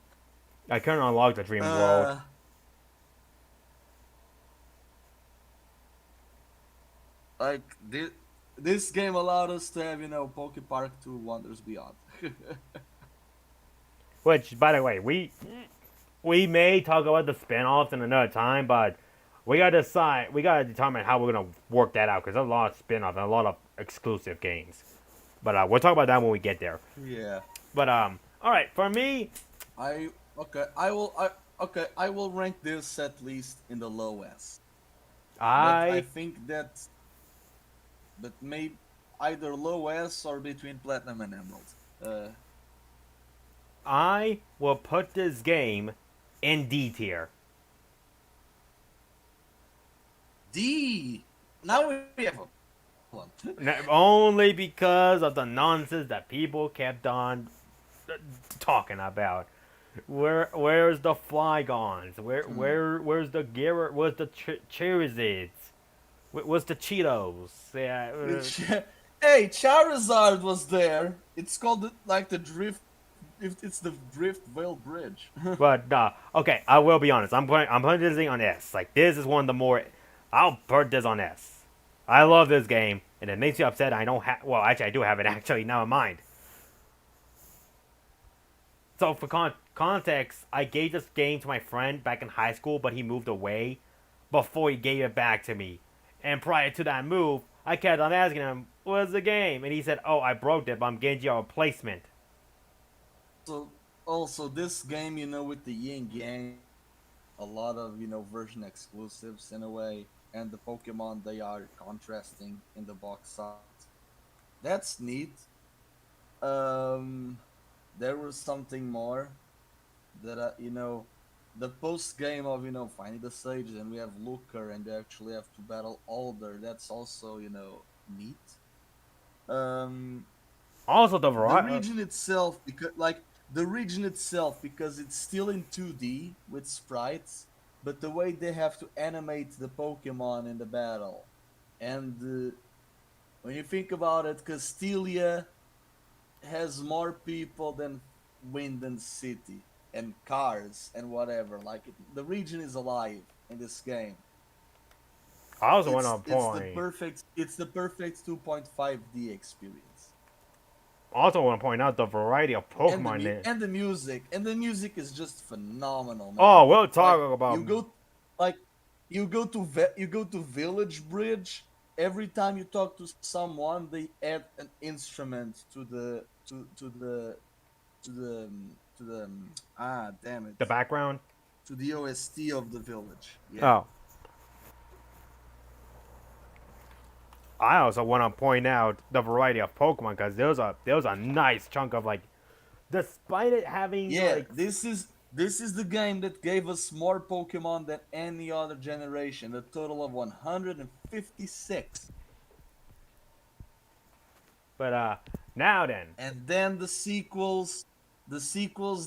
I couldn't unlock the Dream World. Uh, like this game allowed us to have Poke Park 2 Wonders Beyond. Which, by the way, we may talk about the spin-offs in another time, but we gotta determine how we're gonna work that out because there's a lot of spin-offs and a lot of exclusive games. But we'll talk about that when we get there. Yeah. But all right, for me, I okay. I will rank this at least in the low S. But I I think that but maybe either low S or between platinum and emerald. Uh, I will put this game in D tier. D. Now we have a problem. Only because of the nonsense that people kept on talking about. Where's the Flygons? Where's the Garrett? Where's the Charizids? Where's the Cheetos? Yeah. Which, hey, Charizard was there. It's called like the drift. If it's the Drift Veil Bridge. But okay, I will be honest. I'm putting this thing on S. Like this is one of the more. I'll put this on S. I love this game, and it makes me upset. I don't have. Well, actually, I do have it. Actually, now in mind. So for context, I gave this game to my friend back in high school, but he moved away before he gave it back to me. And prior to that move, I kept on asking him, "What's the game?" And he said, "Oh, I broke it, but I'm getting you a replacement." So also this game, with the Yin Yang, a lot of version exclusives in a way, and the Pokemon they are contrasting in the box art. That's neat. Um, there was something more that the post game of finding the sages, and we have Looker, and they actually have to battle Alder. That's also neat. Um, Also, the the variety. region itself, because it's still in 2D with sprites, but the way they have to animate the Pokemon in the battle, and when you think about it, Castilia has more people than Wind City and cars and whatever. Like the region is alive in this game. I also want to It's point. the perfect 2.5D experience. Also want to point out the variety of And Pokemon in. the music is just phenomenal, Oh, man. we'll Like talk about. like you go to Village Bridge. Every time you talk to someone, they add an instrument to the damn it, The background. to the OST of the village. Yeah. Oh, I also want to point out the variety of Pokemon because there was a nice chunk of like, despite it having Yeah, like, this is the game that gave us more Pokemon than any other generation, a total of 156. but now then, And then the sequels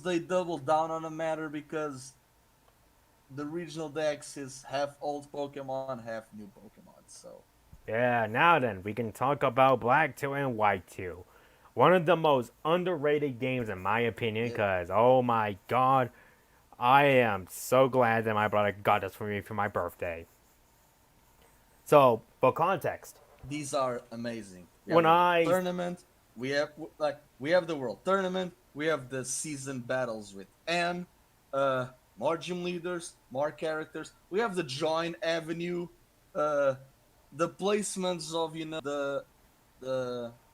they doubled down on the matter because the regional dex is half old Pokemon, half new Pokemon. So yeah, now then we can talk about Black 2 and White 2. One of the most underrated games in my opinion yeah, because oh my god, I am so glad that my brother got this for me for my birthday. So, for context, these are amazing. We have when the world I tournament. We have the world tournament. We have the season battles with Anne, more gym leaders, more characters. We have the join avenue, uh, the placements of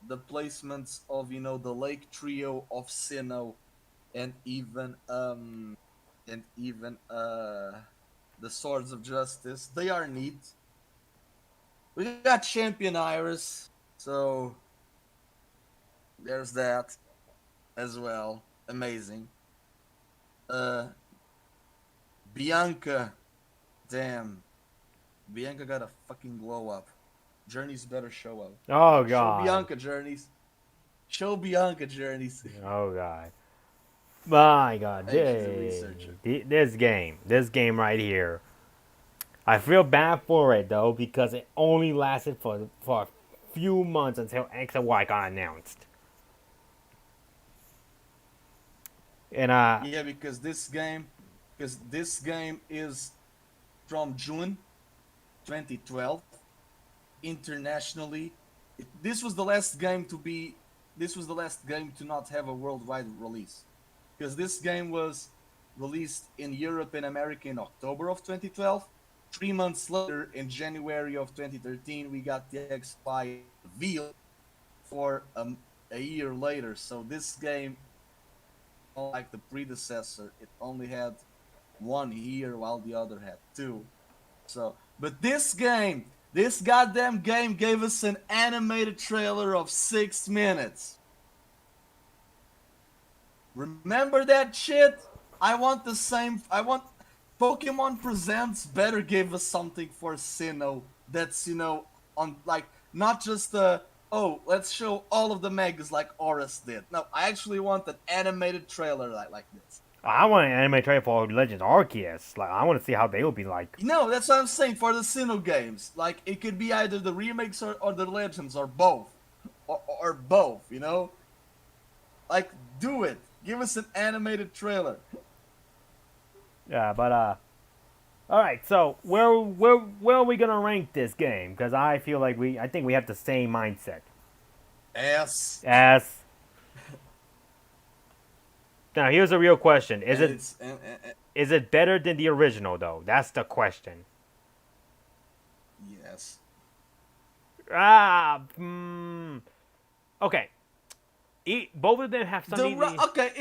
the placements of the Lake Trio of Sinnoh, and even the Swords of Justice. They are neat. We got Champion Iris, so there's that as well. Amazing. Uh, Bianca, damn, Bianca got a fucking glow up. Journeys better show up. oh Show god, Bianca Journeys. Show Bianca Journeys. oh god, my god, Hey, she's a researcher. this game right here. I feel bad for it though because it only lasted for a few months until X and Y got announced. And Yeah, because this game is from June 2012 internationally. This was the last game to be. This was the last game to not have a worldwide release, because this game was released in Europe and America in October of 2012. 3 months later, in January of 2013, we got the XY reveal for a year later. So this game like the predecessor, it only had one ear while the other had two. So, but this goddamn game gave us an animated trailer of 6 minutes. Remember that shit? I want the same. I want Pokemon Presents better give us something for Sinnoh that's, on, like, not just oh, let's show all of the megas like Oris did. No, I actually want an animated trailer like this. I want an anime trailer for Legends Arceus. Like, I want to see how they will be like. No, that's what I'm saying for the Sinnoh games. Like, it could be either the remakes or the Legends or both. Or both, Like, do it. Give us an animated trailer. Yeah, but all right. So where are we gonna rank this game? Because I feel like I think we have the same mindset. S. As now, here's a real question: Is it better than the original though? That's the question. Yes. Ah, okay. Both of them have something. Okay,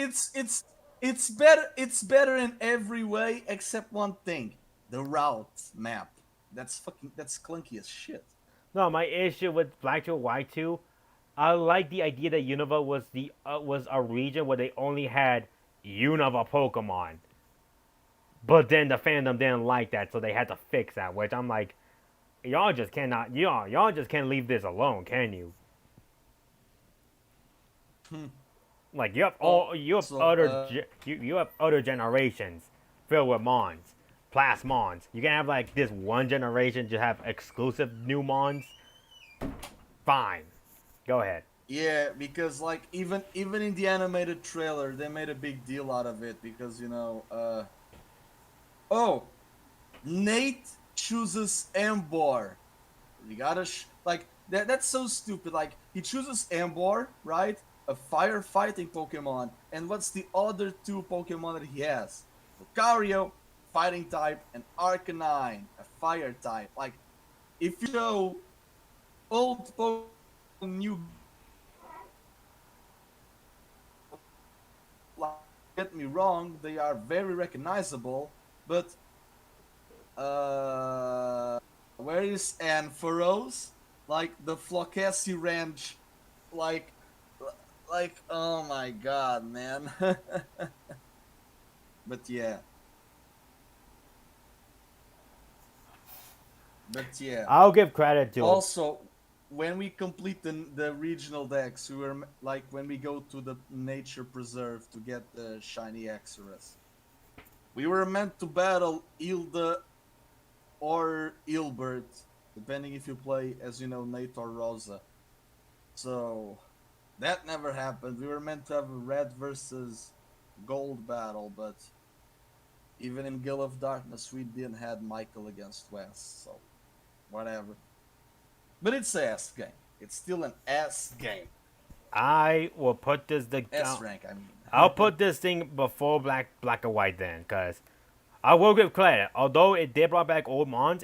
it's better. It's better in every way except one thing: the route map. That's clunky as shit. No, my issue with Black 2 and White 2, I like the idea that Unova was a region where they only had Unova Pokemon. But then the fandom didn't like that, so they had to fix that. Which I'm like, y'all just can't leave this alone, can you? Like you have other generations filled with Mons, Plasmons. You can have like this one generation just have exclusive new Mons. Fine, go ahead. Yeah, because like even in the animated trailer, they made a big deal out of it because oh, Nate chooses Ambor. You gotta like that's so stupid. Like he chooses Ambor, right? A firefighting Pokemon, and what's the other two Pokemon that he has? Lucario, fighting type, and Arcanine, a fire type. Like if you show old Pokemon, new, like, get me wrong, they are very recognizable, but where is Ampharos? Like the Flocassi Ranch, like oh my god, man. But yeah. But yeah. I'll give credit to. Also, when we complete the regional decks, we were like when we go to the nature preserve to get the shiny Exorus, we were meant to battle Hilda or Ilbert, depending if you play, as you know, Nate or Rosa. So that never happened. We were meant to have a red versus gold battle, but even in Guild of Darkness, we didn't have Michael against West, so whatever. But it's a S game. It's still an S game. I will put this S rank, I mean. I'll put this thing before black and white then, cause I will give credit. Although it did brought back old Mons,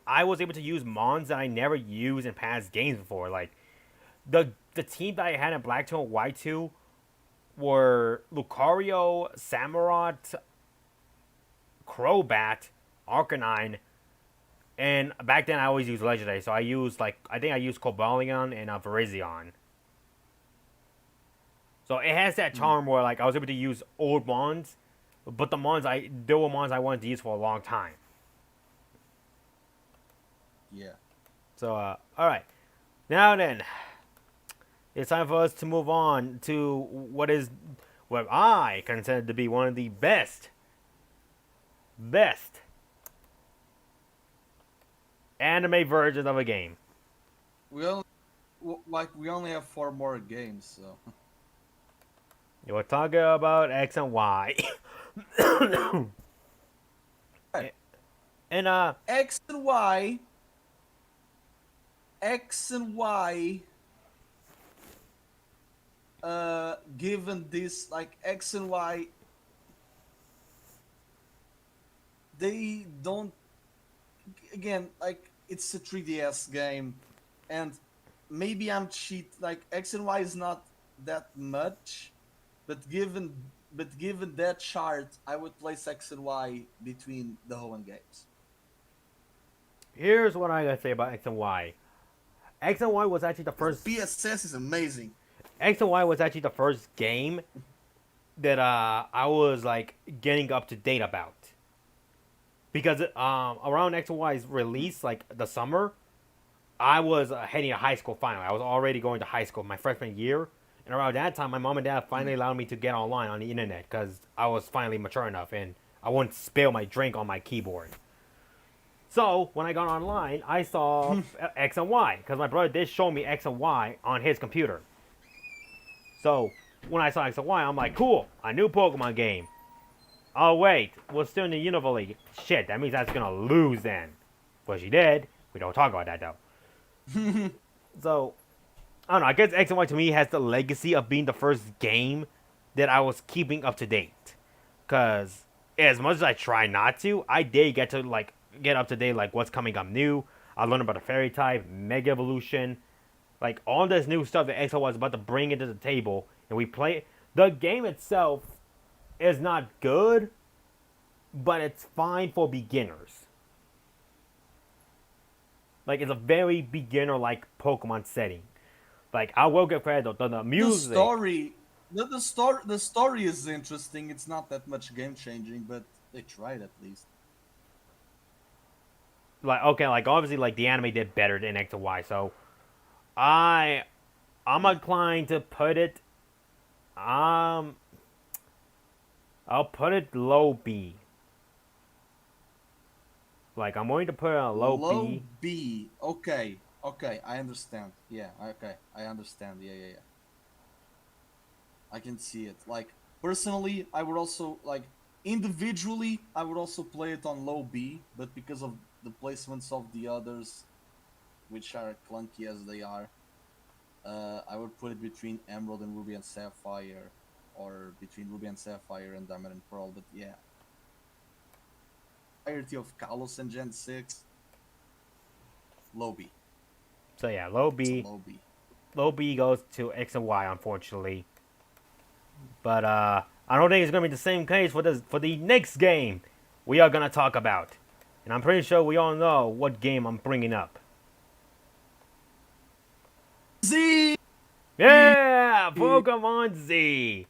I was able to use Mons that I never used in past games before. Like the team that I had in Black 2 and White 2 were Lucario, Samurott, Crobat, Arcanine, and back then I always used Legendary. So I think I used Cobalion and Virizion. So it has that charm where like I was able to use old Mons, but there were Mons I wanted to use for a long time. Yeah. So all right, now then, it's time for us to move on to what I consider to be one of the best anime versions of a game. We only have 4 more games, so. We're talking about X and Y. And X and Y. X and Y. Given this, like X and Y, they don't. Again, like it's a 3DS game, and maybe I'm cheat. Like X and Y is not that much, but given given that chart, I would place X and Y between the Hoenn games. Here's what I gotta say about X and Y. X and Y was actually the Because the first. PSS is amazing. X and Y was actually the first game that I was like getting up to date about because around X and Y's release, like the summer, I was heading to high school finally. I was already going to high school my freshman year, and around that time, my mom and dad finally allowed me to get online on the internet because I was finally mature enough and I wouldn't spill my drink on my keyboard. So when I got online, I saw X and Y because my brother did show me X and Y on his computer. So when I saw X and Y, I'm like, cool, a new Pokemon game. Oh wait, we're still in the Unova League. Shit, that means that's gonna lose then. Well, she did. We don't talk about that though. So I don't know. I guess X and Y to me has the legacy of being the first game that I was keeping up to date. Cause as much as I try not to, I did get to like get up to date, like what's coming up new. I learned about the fairy type, Mega Evolution, like all this new stuff that X and Y was about to bring into the table, and we play. The game itself is not good, but it's fine for beginners. Like it's a very beginner-like Pokemon setting. Like I will give credit though, the The music. story, the story is interesting. It's not that much game changing, but they tried at least. Like okay, like obviously like the anime did better than X and Y, so I I'm inclined to put it um I'll put it low B. Like I'm going to put it on a low Low B. B. Okay. Okay, I understand. Yeah, okay. I understand. Yeah. I can see it. Like personally, I would also like individually, I would also play it on low B, but because of the placements of the others, which are clunky as they are, I would put it between Emerald and Ruby and Sapphire, or between Ruby and Sapphire and Diamond and Pearl. But yeah, entirety of Kalos and Gen 6, low B. So yeah, low It's a B. low B. Low B goes to X and Y, unfortunately. But I don't think it's gonna be the same case for the next game we are gonna talk about. And I'm pretty sure we all know what game I'm bringing up. Z! Yeah, Pokemon Z.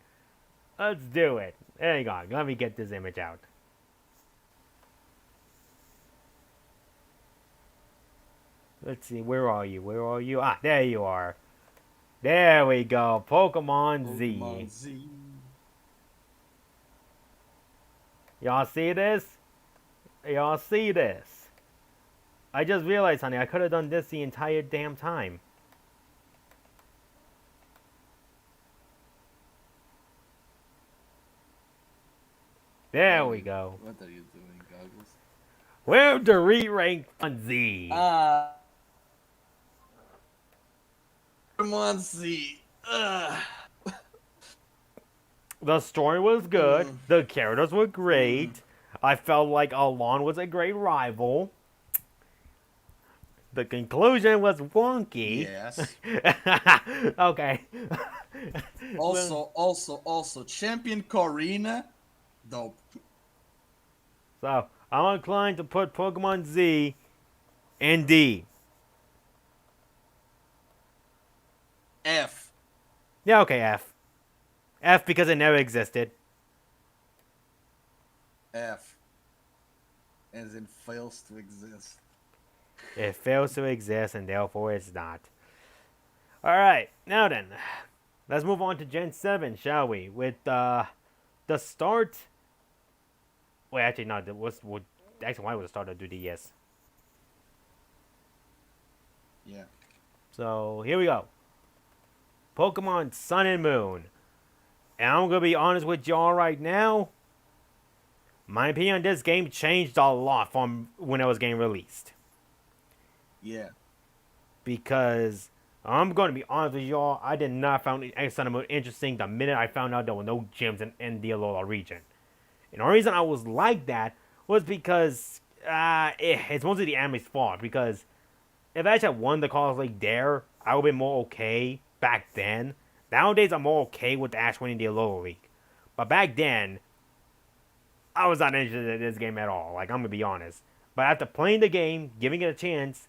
Let's do it. There you go. Let me get this image out. Let's see. Where are you? Where are you? Ah, there you are. There we go. Pokemon Z. Pokemon Z. Y'all see this? Y'all see this? I just realized, honey, I could have done this the entire damn time. There we go. What are you doing, Goggles? We're the re-rank on Z. Pokemon Z. The story was good. The characters were great. I felt like Alon was a great rival. The conclusion was wonky. Yes. Okay. Also, Champion Corina, dope. So, I'm inclined to put Pokemon Z in D. F. Yeah, okay, F. F because it never existed. F. As in fails to exist. It fails to exist and therefore it's not. Alright, now then. Let's move on to Gen 7, shall we? With the start. Wait, actually, no. X and Y was the start of the DS. Yeah. So, here we go. Pokemon Sun and Moon. And I'm going to be honest with y'all right now. My opinion on this game changed a lot from when it was getting released. Yeah. Because I'm going to be honest with y'all, I did not find Sun and Moon interesting the minute I found out there were no gyms in the ALOLA region. And the reason I was like that was because it's mostly the anime's fault. Because if I actually won the College League there, I would have been more okay back then. Nowadays, I'm more okay with Ash winning the ALOLA League. But back then, I was not interested in this game at all. Like, I'm gonna be honest. But after playing the game, giving it a chance,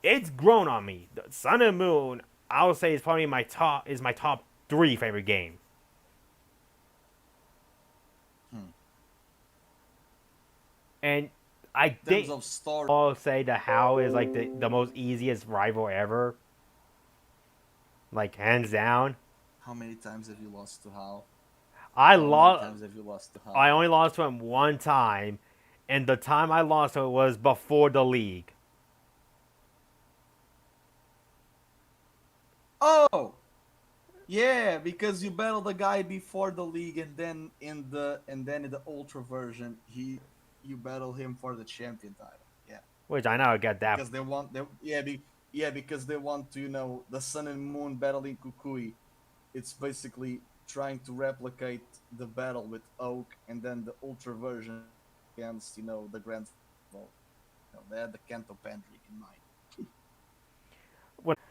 it's grown on me. The Sun and Moon, I would say, is probably my top three favorite game. Hmm. And I In terms think of story, I'll say the How is like the most easiest rival ever. Like hands down. how many times have you lost to Hal? I How many lost. times have you lost to I Hal? only lost to him one time, and the time I lost to him was before the league. Oh, yeah, because you battled the guy before the league, and then in the ultra version, you battle him for the champion title. Yeah, Which I now get that. because they want they yeah yeah, because they want to, the Sun and Moon battling Kukui. It's basically trying to replicate the battle with Oak, and then the ultra version against the Grand Final. They had the Kanto Pendrick in mind.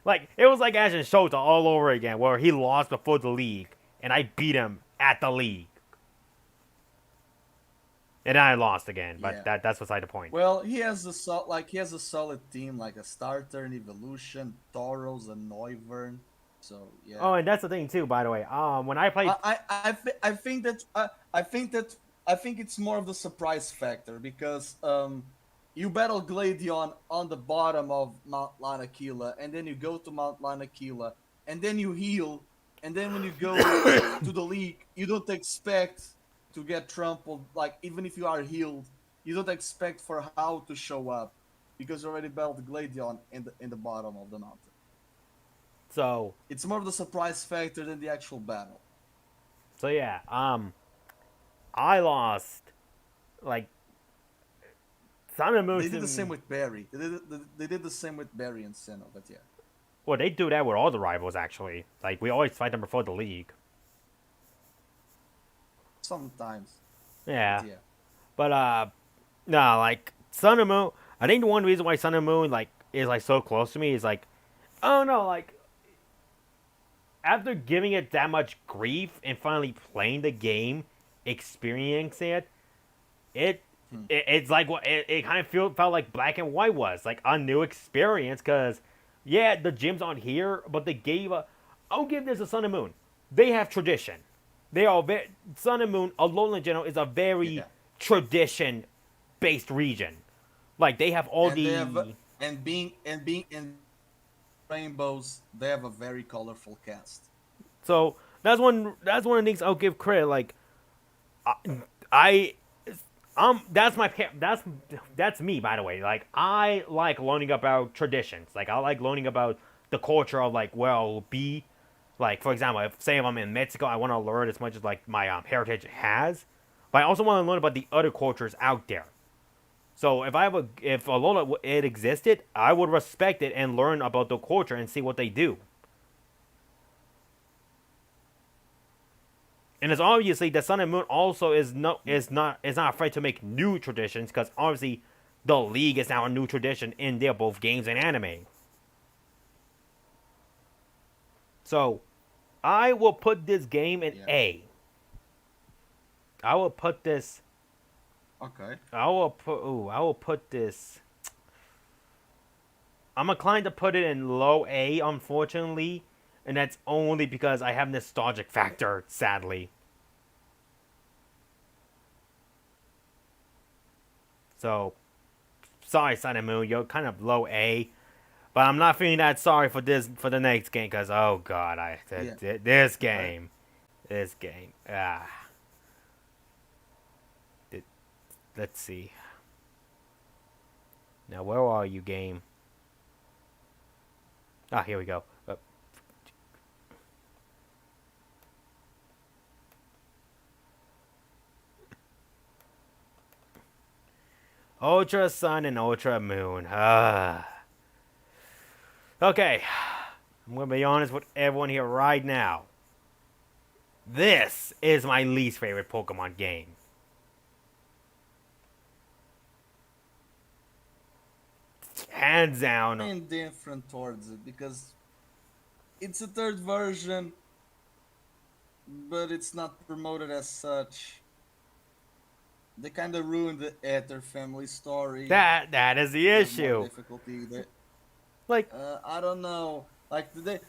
Like it was like Ashton Shota all over again, where he lost before the league, and I beat him at the league, and then I lost again. But Yeah. that's beside the point. Well, he has a solid team, like a starter, an evolution, Tauros, a Noivern. So yeah, Oh, and that's the thing too. By the way, when I played, I think that I think it's more of the surprise factor because you battle Gladion on the bottom of Mount Lanakila, and then you go to Mount Lanakila, and then you heal, and then when you go to the league, you don't expect to get trampled. Like, even if you are healed, you don't expect for how to show up because you already battled Gladion in the bottom of the mountain. so It's more of the surprise factor than the actual battle. so yeah, I lost like Sun and They did the same Moon. with Barry. They did the same with Barry and Senna, but yeah. Well, they do that with all the rivals actually. Like we always fight them before the league. Sometimes. But Yeah, yeah. but no, like Sun and Moon. I think the one reason why Sun and Moon like is like so close to me is like, oh no, like after giving it that much grief and finally playing the game, experiencing it, it, Hmm. it's like what it kind of felt like Black and White was like a new experience because yeah, the gyms aren't here, but they gave a. I'll give this to Sun and Moon. They have tradition. They are very Sun and Moon. Alola in general is a very Yeah. tradition based region. Like they have all And they have the being in rainbows, they have a very colorful cast. so that's one of the things I'll give credit. Like I, I that's me by the way. Like I like learning about traditions. Like I like learning about the culture of like well be like for example if I'm in Mexico I want to learn as much as like my heritage has, but I also want to learn about the other cultures out there. So if Alola it existed, I would respect it and learn about the culture and see what they do. And it's obviously the Sun and Moon also is not afraid to make new traditions because obviously the League is now a new tradition in their both games and anime. So I will put this game in Yeah. A. I will put this. Okay. I will put this. I'm inclined to put it in low A, unfortunately, and that's only because I have nostalgic factor. Sadly. So sorry, Sun and Moon, you're kind of low A. But I'm not feeling that sorry for the next game because oh god, Yeah. this I, game, this game. It, let's see. Now where are you, game? Ah, here we go. Ultra Sun and Ultra Moon. Okay, I'm gonna be honest with everyone here right now. This is my least favorite Pokemon game. Hands down. indifferent towards it because it's a third version. but it's not promoted as such. They kind of ruined the Ether family story. That is the They have more issue. difficulty. Like, I don't know. Like they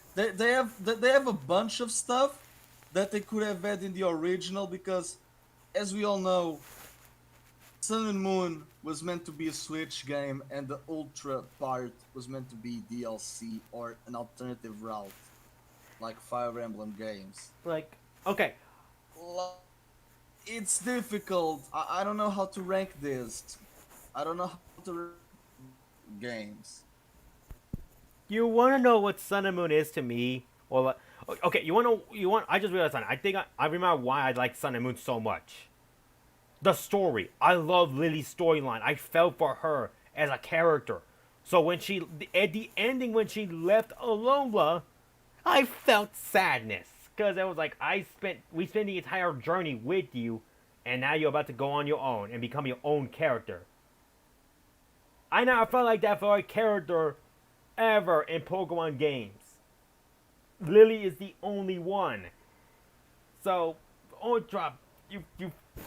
have a bunch of stuff that they could have had in the original because, as we all know, Sun and Moon was meant to be a Switch game, and the Ultra part was meant to be DLC or an alternative route, like Fire Emblem games. like, okay, Like, it's difficult. I don't know how to rank this. I don't know how to rank games. you want to know what Sun and Moon is to me, or like, okay, you want to, you want? I just realized something. I think I remember why I like Sun and Moon so much. The story. I love Lily's storyline. I felt for her as a character. So when she at the ending when she left Alola, I felt sadness because it was like we spent the entire journey with you, and now you're about to go on your own and become your own character. I never felt like that for a character ever in Pokemon games. Lily is the only one. So, Ultra,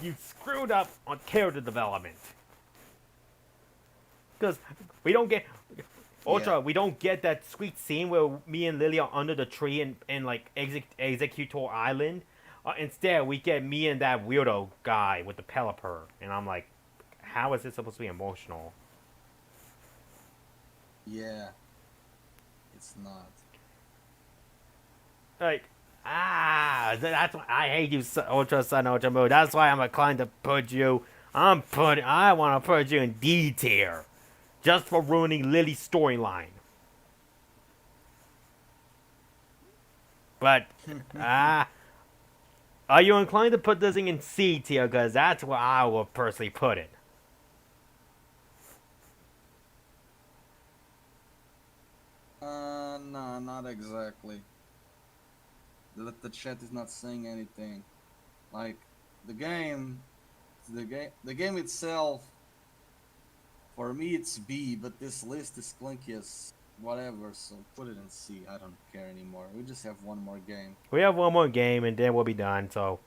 you screwed up on character development. Because we don't get Yeah. Ultra, we don't get that sweet scene where me and Lily are under the tree in like Executor Island. Instead, we get me and that weirdo guy with the Pelipper, and I'm like, how is this supposed to be emotional? Yeah, it's not. Like, that's why I hate you, Ultra Sun, Ultra Moon. That's why I'm inclined to put you. I want to put you in D tier, just for ruining Lily's storyline. But ah, are you inclined to put this thing in C tier? Because that's where I would personally put it. No, not exactly. The chat is not saying anything. Like the game, the game itself. For me, it's B, but this list is clunky as whatever. So put it in C. I don't care anymore. We just have one more game. We have one more game and then we'll be done. So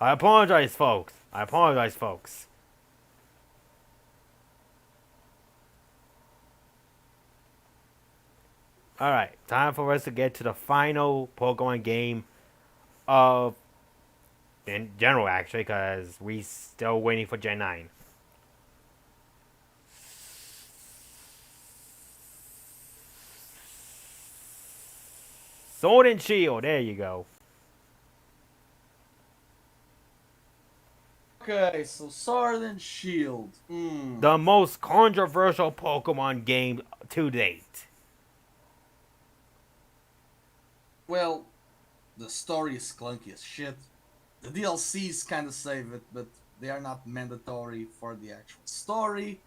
I apologize, folks. I apologize, folks. All right, time for us to get to the final Pokemon game of in general, actually, because we still waiting for Gen 9. Sword and Shield. There you go. Okay, so Sword and Shield. The most controversial Pokemon game to date. Well, the story is clunky as shit. The DLCs kind of save it, but they are not mandatory for the actual story.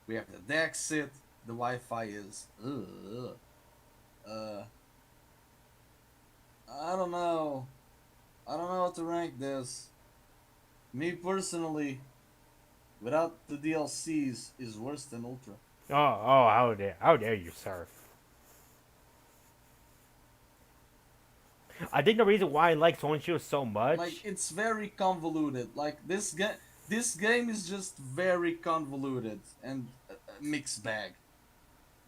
We have the Dexit. The Wi-Fi is. Uh, I don't know. I don't know how to rank this. Me personally, without the DLCs, is worse than Ultra. How dare you, sir? I think the reason why I like Sword and Shield so Like much. it's very convoluted. Like this game is just very convoluted and a mixed bag.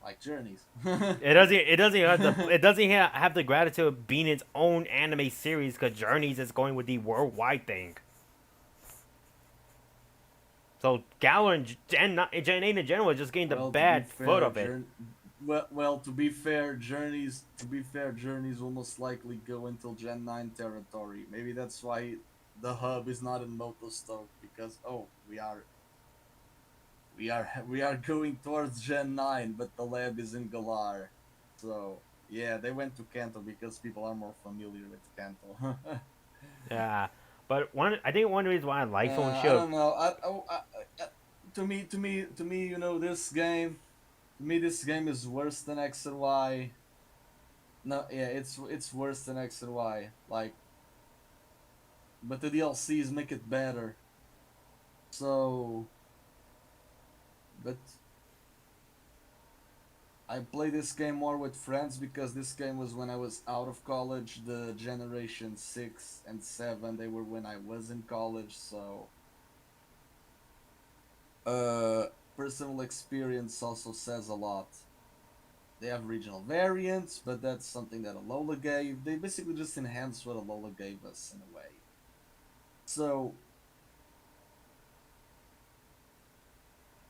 Like Journeys. It doesn't have the gratitude of being its own anime series because Journeys is going with the worldwide thing. So Galar and Gen 8 in general is just getting the Well, to be bad foot fair, of it. to be fair, Journeys will most likely go until Gen 9 territory. Maybe that's why the hub is not in Motostoke because we are going towards Gen 9, but the lab is in Galar. So yeah, they went to Kanto because people are more familiar with Kanto. Yeah, but I think one reason why I like Sword and I Shield. don't know. To me, to me, this game is worse than X and Y. No, yeah, it's worse than X and Y. Like, but the DLCs make it better. So, but I play this game more with friends because this game was when I was out of college. The generation 6 and 7, they were when I was in college, so uh personal experience also says a lot. They have regional variants, but that's something that Alola gave. They basically just enhanced what Alola gave us in a way. So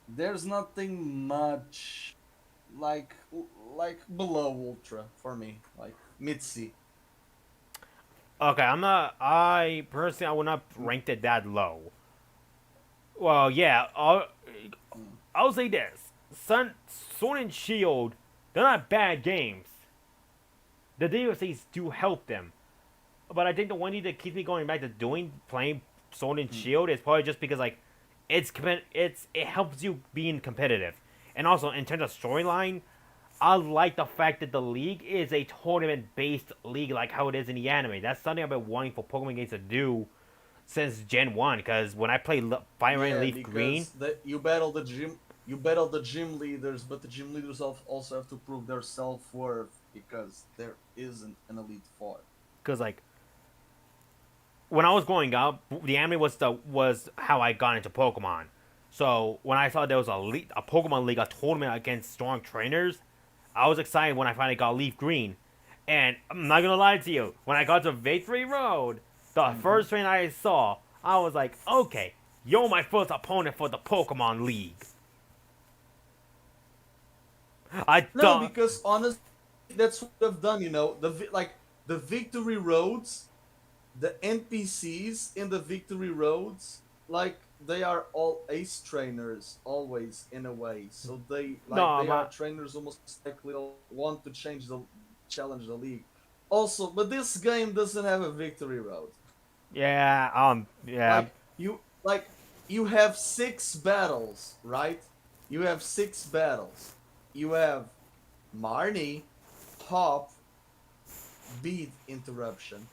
there's nothing much like like below Ultra for me, like Mitzi. Okay, I'm not. I personally, I would not rank it that low. Well, yeah, Mm. I'll say this: Sword and Shield, they're not bad games. The DLCs do help them, but I think the one thing that keeps me going back to playing Sword and Mm. Shield is probably just because like it helps you being competitive, and also in terms of storyline, I like the fact that the league is a tournament-based league, like how it is in the anime. That's something I've been wanting for Pokemon games to do since Gen One. Because when I play Fire Red and Yeah, Leaf Green, because you battle the gym leaders, but the gym leaders also have to prove their self worth because there isn't an elite four. because like when I was growing up, the anime was how I got into Pokemon. So when I saw there was a Pokemon League, a tournament against strong trainers, I was excited when I finally got Leaf Green. And I'm not gonna lie to you, when I got to Victory Road, the Mm-hmm. first trainer I saw, I was like, okay, you're my first opponent for the Pokemon League. I No, thought, because honestly, that's what I've done. The victory roads, the NPCs in the victory roads, like they are all ace trainers always in a way. So no, they are trainers almost likely want to challenge the league. Also, but this game doesn't have a victory road. yeah, yeah, Like you have six battles, right? You have six battles. You have Marnie, Hop, Beat interruption,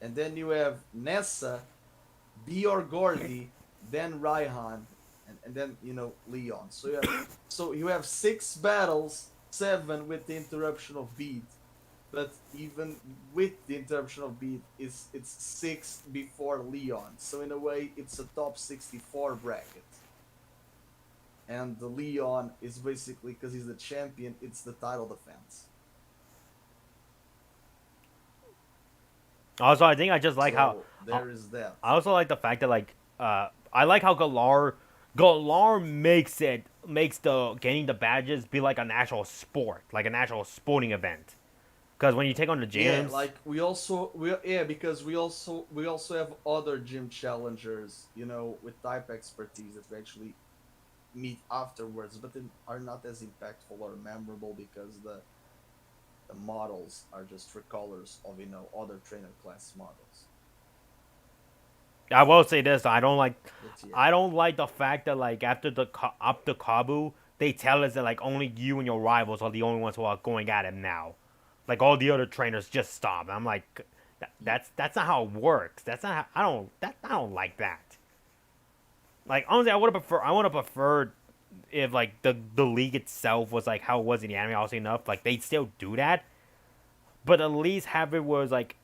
and then you have Nessa, Bior Gordy, then Raihan, and then Leon. So you have six battles, seven with the interruption of Beat, but even with the interruption of Beat, it's six before Leon. So in a way, it's a top 64 bracket. And the Leon is basically because he's the champion. It's the title defense. also I think I just like how So there is that. I also like the fact that like I like how Galar makes the getting the badges be like an actual sport, like an actual sporting event. Because when you take on the Yeah, gyms, like because we also have other gym challengers, with type expertise that we actually meet afterwards, but then are not as impactful or memorable because the models are just recolors of other trainer class models. I will say this: But yeah, I don't like the fact that like after up the Kabu, they tell us that like only you and your rivals are the only ones who are going at him now. Like all the other trainers just stop. And I'm like, that's not how it works. That's not how, I don't like that. Like honestly, I would have preferred if like the league itself was like how it was in the anime. Obviously enough, like they still do that, but at least have it was like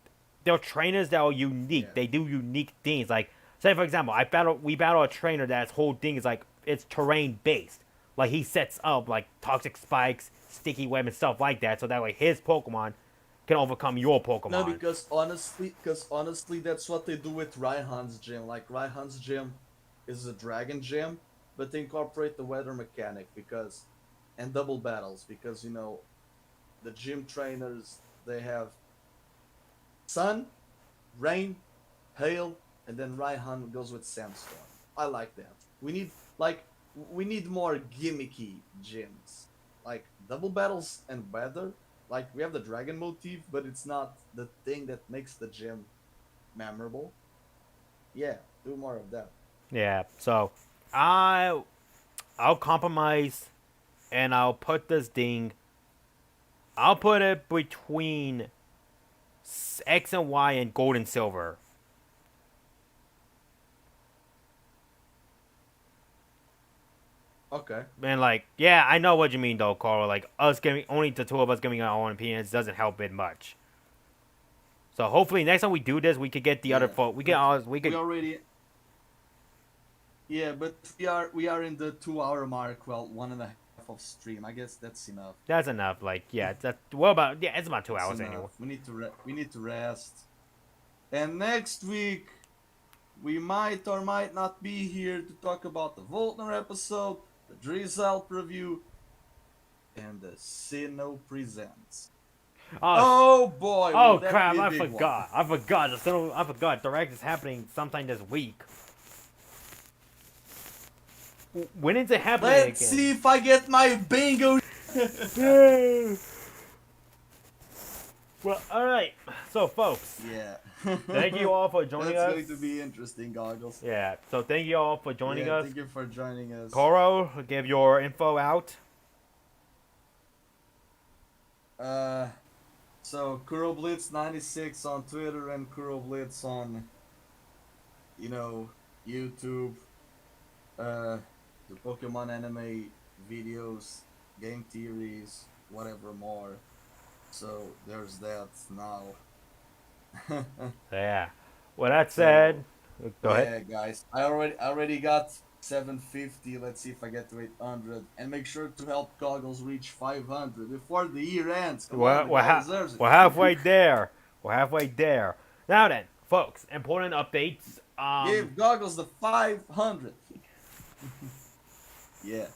they're trainers that are unique. yeah. They do unique things. Like say for example, we battle a trainer that's whole thing is like it's terrain based. Like he sets up like toxic spikes, sticky web, and stuff like that, so that way his Pokemon can overcome your No, Pokemon. because honestly, that's what they do with Raihan's gym. Like Raihan's gym is a dragon gym, but they incorporate the weather mechanic and double battles because the gym trainers they have sun, rain, hail, and then Raihan goes with sandstorm. I like that. We need more gimmicky gyms, like double battles and weather. Like we have the dragon motif, but it's not the thing that makes the gym memorable. Yeah, do more of that. Yeah, so I I'll compromise and I'll put this thing. I'll put it between X and Y and gold and silver. Okay. And like, yeah, I know what you mean though, Carl. Like us giving only the two of us giving our own opinions doesn't help it much. So hopefully next time we do this, we could get the other Yeah, folk. We but can we we could. already. Yeah, but we are in the 2 hour mark. Well, 1.5 of stream. I guess that's enough. That's enough. Like, yeah, that. What about? Yeah, it's about 2 hours That's anyway. enough. We need to rest. And next week we might or might not be here to talk about the Voltner episode, the Drizzle review, and the Sinnoh presents. Oh, Oh boy, will oh that crap! be a I big forgot. I forgot. I forgot. Direct is happening sometime this week. When is it one. happening Let's again? see if I get my bingo. Well, all right. So, folks, Yeah. thank you all for joining That's us. going to be interesting, Goggles. Yeah. So, thank you all for joining Yeah, us. thank you for joining us. Koro, give your info out. So KuroBlitz96 on Twitter and KuroBlitz on, YouTube. The Pokemon anime videos, game theories, whatever more. So there's that now. Yeah. Well, that said, go ahead. Yeah, guys, I already got 750. Let's see if I get to 800, and make sure to help Goggles reach 500 before the year ends. Come on, the guy deserves it. We're halfway there. We're halfway there. Now then, folks, important updates. Give Goggles the 500. Yeah.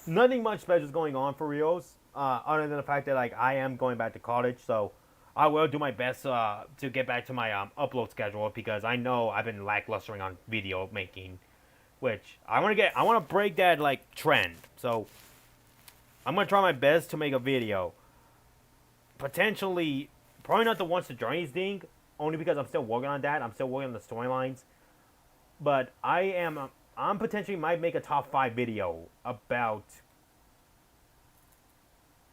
Nothing much special is going on for Rios, other than the fact that like I am going back to college, so I will do my best to get back to my upload schedule because I know I've been lacklustering on video making, which I want to get. I want to break that like trend. So I'm gonna try my best to make a video. Potentially, probably not the Once the Journey's thing, only because I'm still working on that. I'm still working on the storylines, but I'm potentially might make a top 5 video about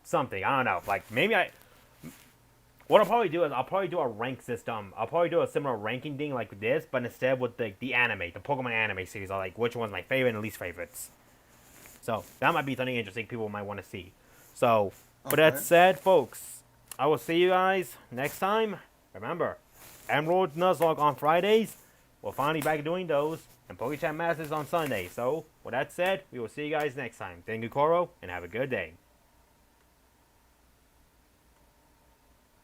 something. I don't know. Like maybe what I'll probably do is I'll probably do a rank system. I'll probably do a similar ranking thing like this, but instead with the anime, the Pokemon anime series. I like which one's my favorite and least favorites. So that might be something interesting people might want to see. So, with that Okay. said, folks, I will see you guys next time. Remember, Emerald Nuzlocke on Fridays. We're finally back doing those. And Pokechat Masters on Sunday. So, with that said, we will see you guys next time. Thank you, Koro, and have a good day.